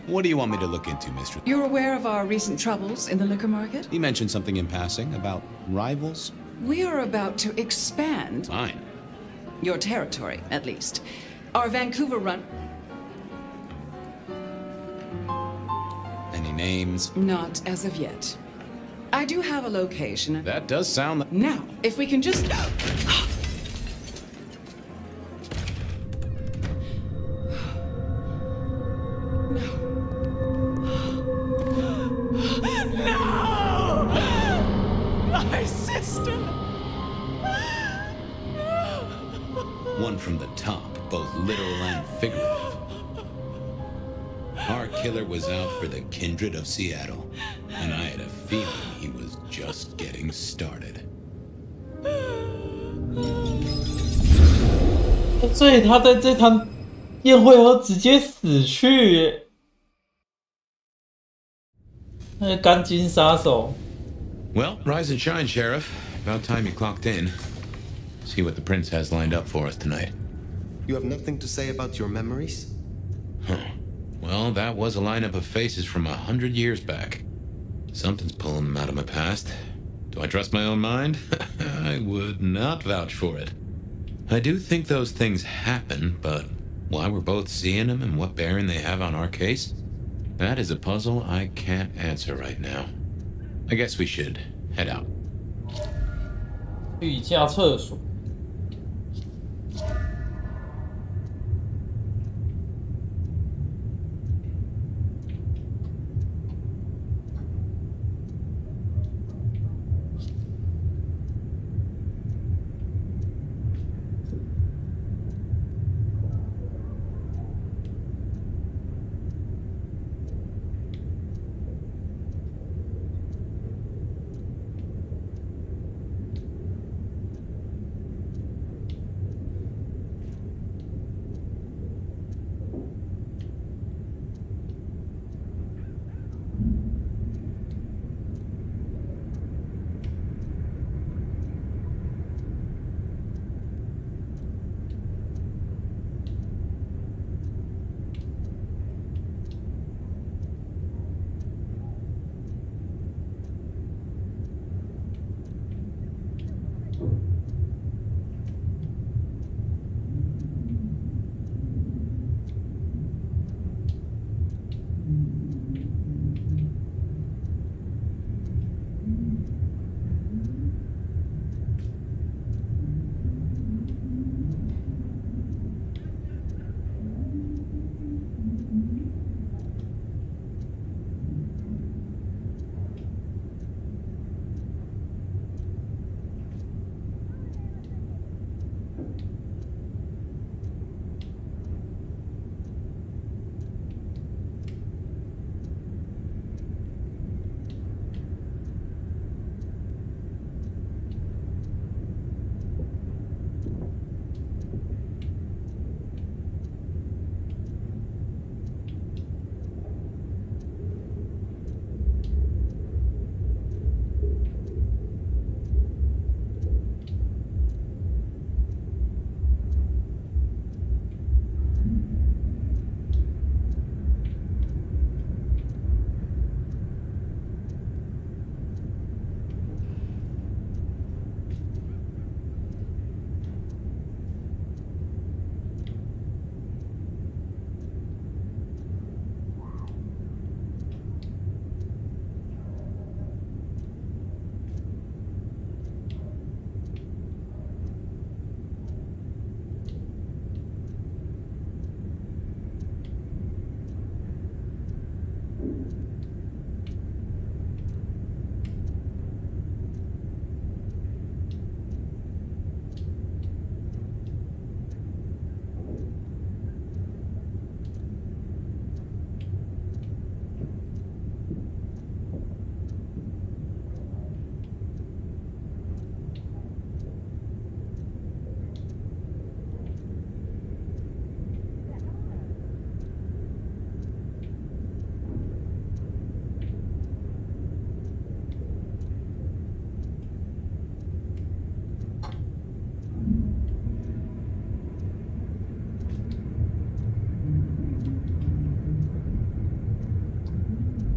What do you want me to look into, Mistress? You're aware of our recent troubles in the liquor market? You mentioned something in passing about rivals? We are about to expand. Fine. Your territory, at least. Our Vancouver run. Any names? Not as of yet. I do have a location. That does sound like... Now, if we can just... My sister! One from the top, both literal and figurative. Our killer was out for the kindred of Seattle, and I had a feeling he was just getting started. 所以他在这场宴会后直接死去耶，那个钢筋杀手。 Well, rise and shine, Sheriff. About time you clocked in. See what the prince has lined up for us tonight. You have nothing to say about your memories? Huh. Well, that was a lineup of faces from 100 years back. Something's pulling them out of my past. Do I trust my own mind? I would not vouch for it. I do think those things happen, but why we're both seeing them and what bearing they have on our case, that is a puzzle I can't answer right now. I guess we should head out. 去一下厕所。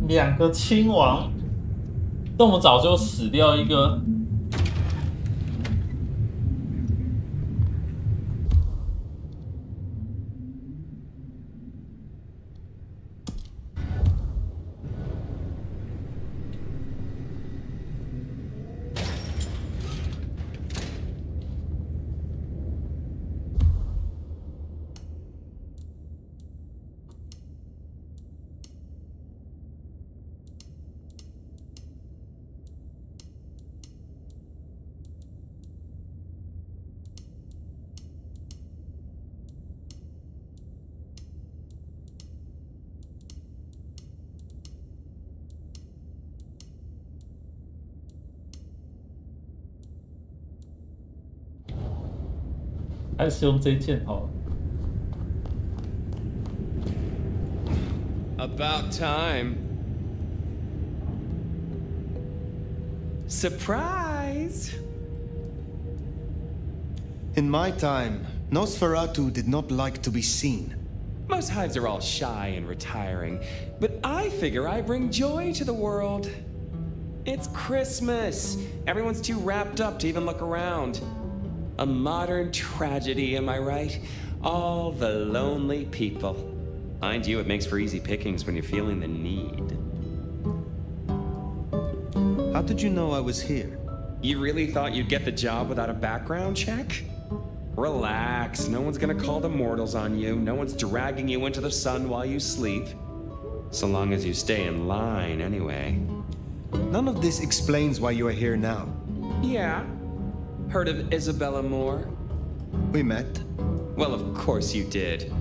两个亲王，这么早就死掉一个，还是用这一件好了。 About time. Surprise! In my time, Nosferatu did not like to be seen. Most hives are all shy and retiring, but I figure I bring joy to the world. It's Christmas. Everyone's too wrapped up to even look around. A modern tragedy, am I right? All the lonely people. Mind you, it makes for easy pickings when you're feeling the need. How did you know I was here? You really thought you'd get the job without a background check? Relax, no one's gonna call the mortals on you. No one's dragging you into the sun while you sleep. So long as you stay in line, anyway. None of this explains why you are here now. Yeah. Heard of Isabella Moore? We met. Well, of course you did.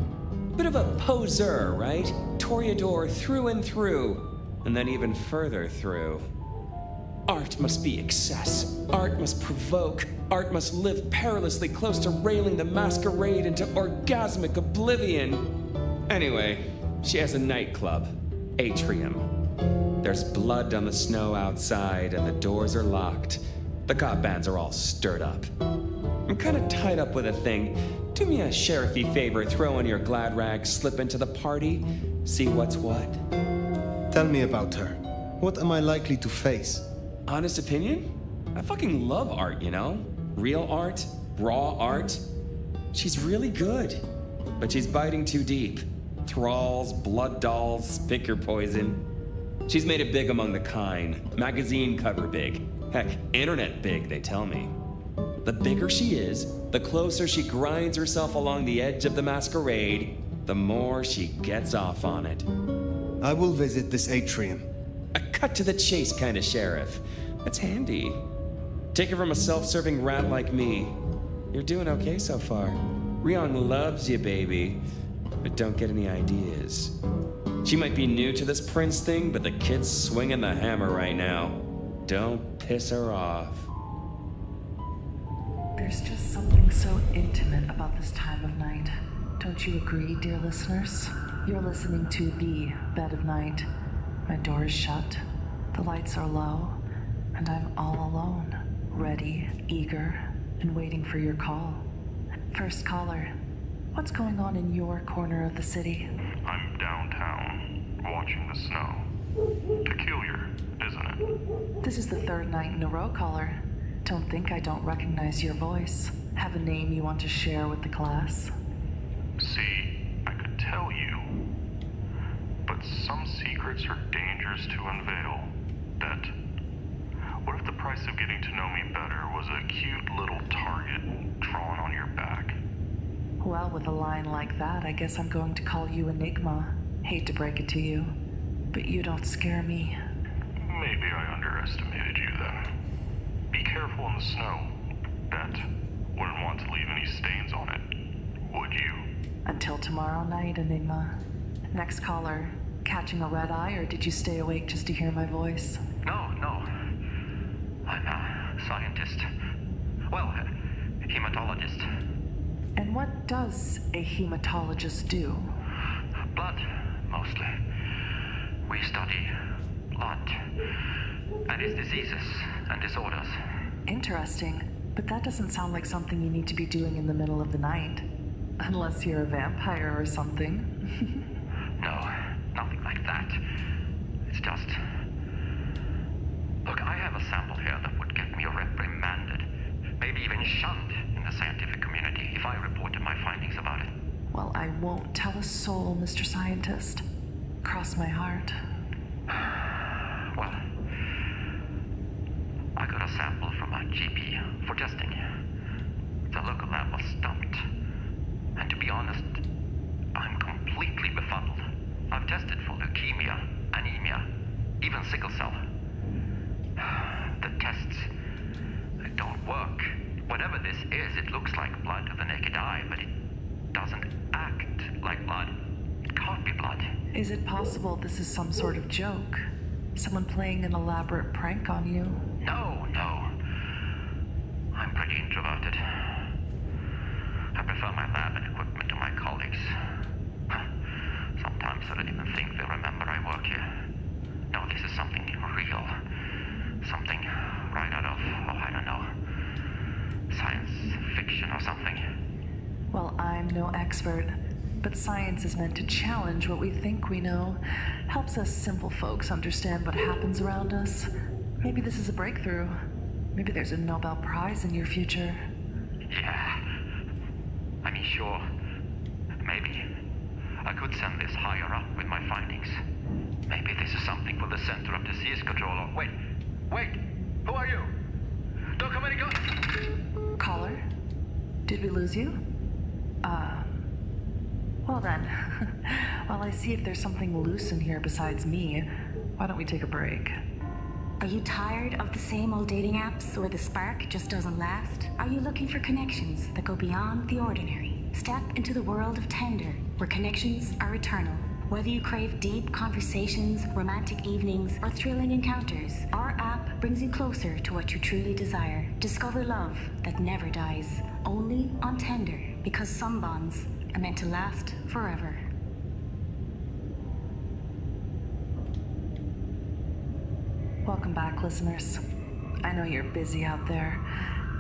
Bit of a poseur, right? Toreador through and through, and then even further through. Art must be excess. Art must provoke. Art must live perilously close to railing the masquerade into orgasmic oblivion. Anyway, she has a nightclub, Atrium. There's blood on the snow outside, and the doors are locked. The cop bands are all stirred up. I'm kind of tied up with a thing. Do me a sheriffy favor, throw on your glad rags, slip into the party, see what's what. Tell me about her. What am I likely to face? Honest opinion? I fucking love art, you know? Real art, raw art. She's really good, but she's biting too deep. Thralls, blood dolls, pick your poison. She's made it big among the kind. Magazine cover big. Heck, internet big, they tell me. The bigger she is, the closer she grinds herself along the edge of the masquerade, the more she gets off on it. I will visit this atrium. A cut to the chase kind of sheriff. That's handy. Take it from a self-serving rat like me. You're doing okay so far. Ryong loves you, baby. But don't get any ideas. She might be new to this prince thing, but the kid's swinging the hammer right now. Don't piss her off. There's just something so intimate about this time of night. Don't you agree, dear listeners? You're listening to The Bed of Night. My door is shut, the lights are low, and I'm all alone, ready, eager, and waiting for your call. First caller, what's going on in your corner of the city? I'm downtown, watching the snow. Peculiar, isn't it? This is the third night in a row, caller. Don't think I don't recognize your voice. Have a name you want to share with the class? See, I could tell you, but some secrets are dangerous to unveil. Bet. What if the price of getting to know me better was a cute little target drawn on your back? Well, with a line like that, I guess I'm going to call you Enigma. Hate to break it to you, but you don't scare me. Maybe I underestimated you then. Be careful in the snow. Bet. Wouldn't want to leave any stains on it, would you? Until tomorrow night, Enigma. Next caller, catching a red eye, or did you stay awake just to hear my voice? No. I'm a scientist. Well, a hematologist. And what does a hematologist do? Blood, mostly. We study blood and its diseases and disorders. Interesting, but that doesn't sound like something you need to be doing in the middle of the night. Unless you're a vampire or something. No, nothing like that. It's just... Look, I have a sample here that would get me reprimanded, maybe even shunned in the scientific community if I reported my findings about it. Well, I won't tell a soul, Mr. Scientist. Cross my heart. Well, I got a sample from a GP for testing. The local lab was stumped. And to be honest, I'm completely befuddled. I've tested for leukemia, anemia, even sickle cell. The tests, they don't work. Whatever this is, it looks like blood to the naked eye, but it doesn't act like blood. It can't be blood. Is it possible this is some sort of joke? Someone playing an elaborate prank on you? No. I'm pretty introverted. I prefer refer my lab and equipment to my colleagues. Sometimes I don't even think they remember I work here. No, this is something real. Something right out of, oh, I don't know, science fiction or something. Well, I'm no expert, but science is meant to challenge what we think we know. Helps us simple folks understand what happens around us. Maybe this is a breakthrough. Maybe there's a Nobel Prize in your future. Yeah. I mean, sure. Maybe. I could send this higher up with my findings. Maybe this is something for the Center of Disease Control or... Wait! Who are you? Don't come any closer! Caller? Did we lose you? Well then. While I see if there's something loose in here besides me, why don't we take a break? Are you tired of the same old dating apps where the spark just doesn't last? Are you looking for connections that go beyond the ordinary? Step into the world of Tender, where connections are eternal. Whether you crave deep conversations, romantic evenings, or thrilling encounters, our app brings you closer to what you truly desire. Discover love that never dies, only on Tender, because some bonds are meant to last forever. Welcome back, listeners. I know you're busy out there,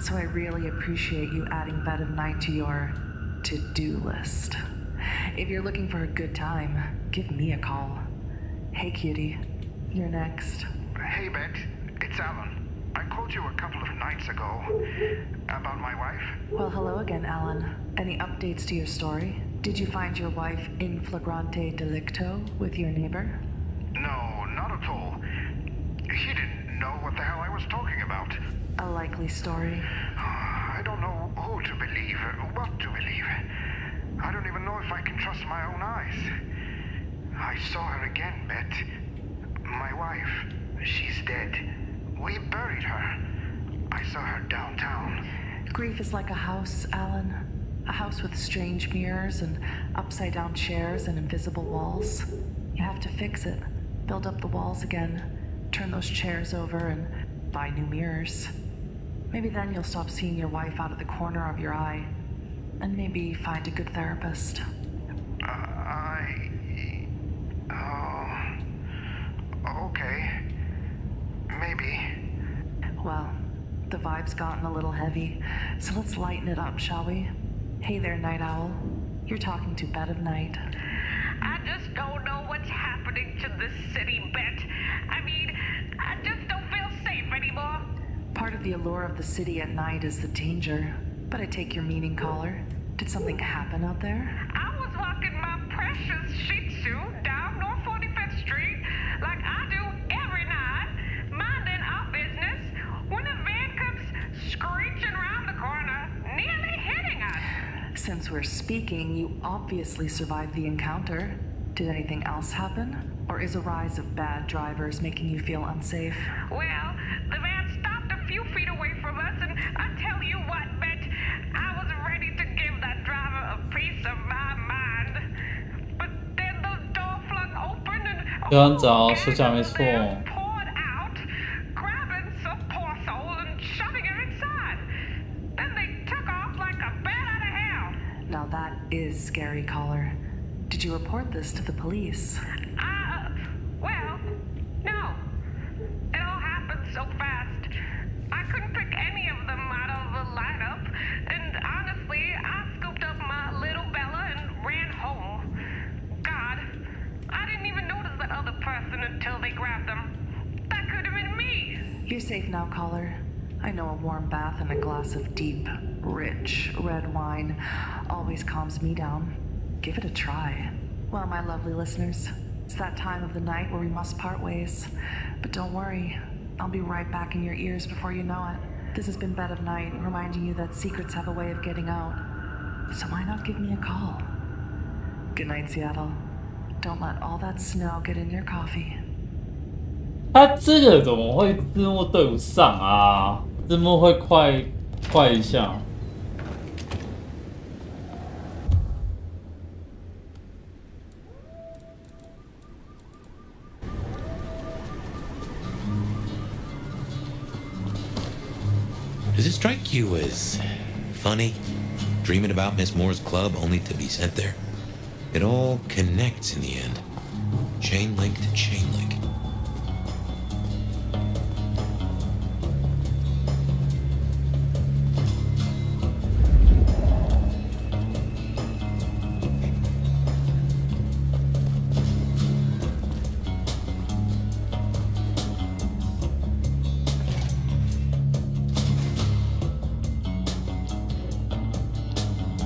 so I really appreciate you adding Bed of Night to your to-do list. If you're looking for a good time, give me a call. Hey, cutie. You're next. Hey, Bet. It's Alan. I called you a couple of nights ago. About my wife? Well, hello again, Alan. Any updates to your story? Did you find your wife in flagrante delicto with your neighbor? No, not at all. He didn't know what the hell I was talking about. A likely story. I don't know who to believe, what to believe. I don't even know if I can trust my own eyes. I saw her again, Bet. My wife, she's dead. We buried her. I saw her downtown. Grief is like a house, Alan. A house with strange mirrors and upside-down chairs and invisible walls. You have to fix it, build up the walls again, turn those chairs over and buy new mirrors. Maybe then you'll stop seeing your wife out of the corner of your eye. And maybe find a good therapist. Okay. Maybe. Well, the vibe's gotten a little heavy, so let's lighten it up, shall we? Hey there, Night Owl. You're talking to Bed of Night. I just don't know what's happening to this city, Bet. I mean, I just don't feel safe anymore. Part of the allure of the city at night is the danger. But I take your meaning, caller. Did something happen out there? I was walking my precious Shih Tzu down North 45th Street like I do every night, minding our business, when a van comes screeching around the corner, nearly hitting us. Since we're speaking, you obviously survived the encounter. Did anything else happen? Or is a rise of bad drivers making you feel unsafe? Well, the van stopped a few feet away from us, and I tell you what, Bet, I was ready to give that driver a piece of my mind. But then the door flung open and 有人找说假没错。 poured out, grabbing some poor soul and shoving her inside. Then they took off like a bat out of hell. Now that is scary, caller. Did you report this to the police? Well, no. It all happened so fast. I couldn't pick any of them out of the lineup, and honestly, I scooped up my little Bella and ran home. God, I didn't even notice that other person until they grabbed them. That could have been me. You're safe now, caller. I know a warm bath and a glass of deep, rich red wine always calms me down. Give it a try. Well, my lovely listeners, it's that time of the night where we must part ways. But don't worry, I'll be right back in your ears before you know it. This has been Bed of Night, reminding you that secrets have a way of getting out. So why not give me a call? Good night, Seattle. Don't let all that snow get in your coffee. 他这个怎么会字幕对不上啊？字幕会快一下。 Does it strike you as funny, dreaming about Miss Moore's club only to be sent there? It all connects in the end. Chain link to chain link.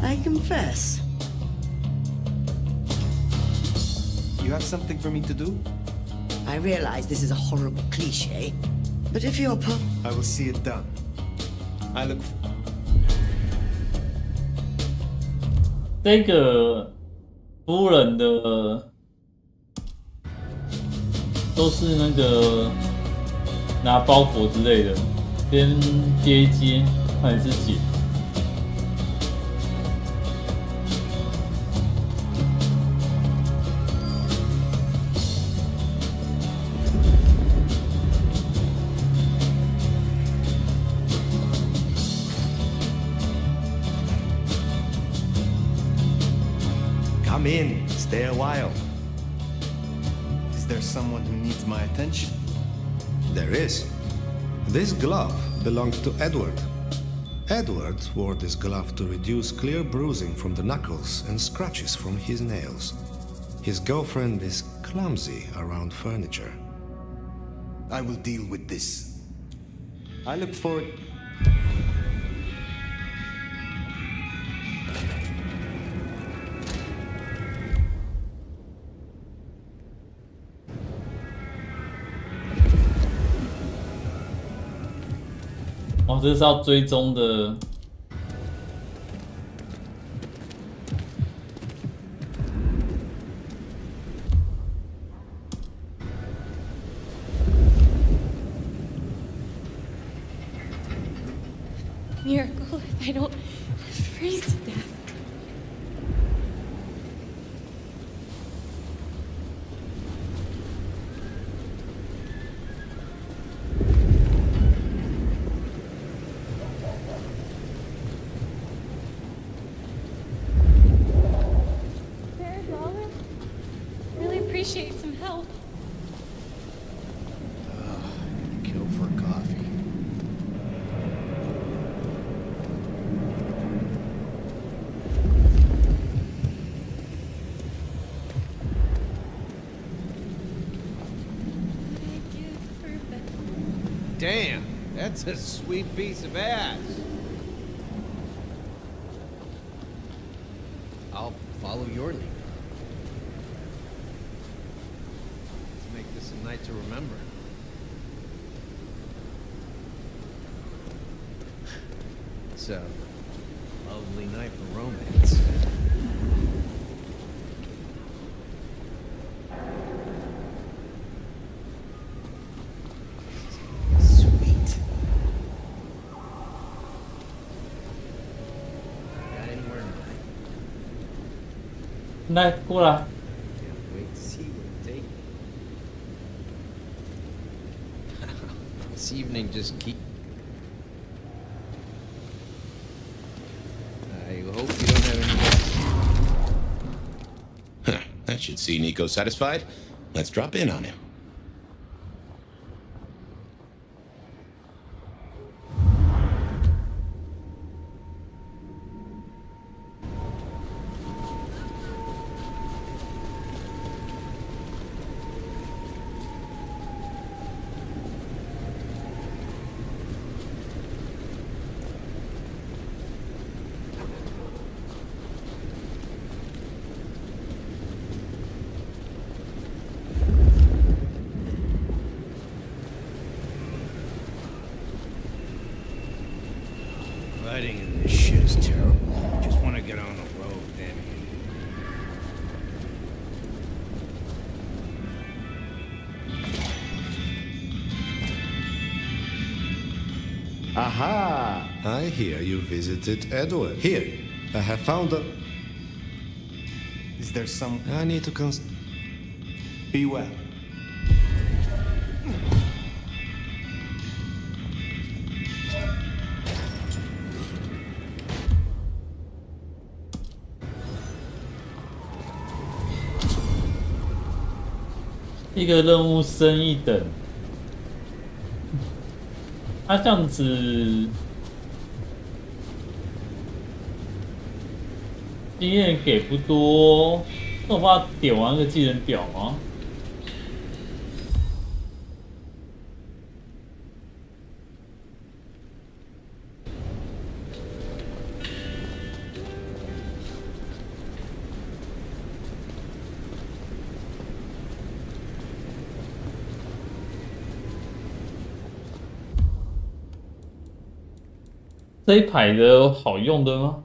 I confess. You have something for me to do? I realize this is a horrible cliche, but if you're I will see it done. I look. 这个夫人的都是那个拿包裹之类的，先接一接，看你是姐。 Come in. Stay a while. Is there someone who needs my attention? There is. This glove belonged to Edward. Edward wore this glove to reduce clear bruising from the knuckles and scratches from his nails. His girlfriend is clumsy around furniture. I will deal with this. I look forward.哦，这是要追踪的。Miracle if I don't freeze to death. Appreciate some help. Kill for coffee. Damn, that's a sweet piece of ass. I'll follow your lead. A night to remember. It's a lovely night for romance. Sweet. Got anywhere in mind? 来，过来。 This evening just keep. I hope you don't have any. Huh, that should see Nico satisfied. Let's drop in on him. Riding in this shit is terrible. Just want to get on the road, damn it. Aha! I hear you visited Edward. Here, I have found a... Is there some... I need to Be well. 一个任务升一等，他这样子经验给不多，那我帮他点完个技能表吗？这一排的好用的吗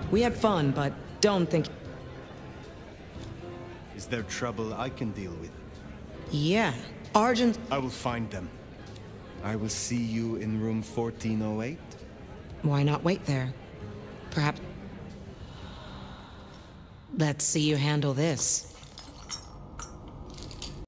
？We had fun, but don't think... Is there trouble I can deal with? Yeah, Argent... I will find them. I will see you in room 1408. Why not wait there? Perhaps... Let's see you handle this.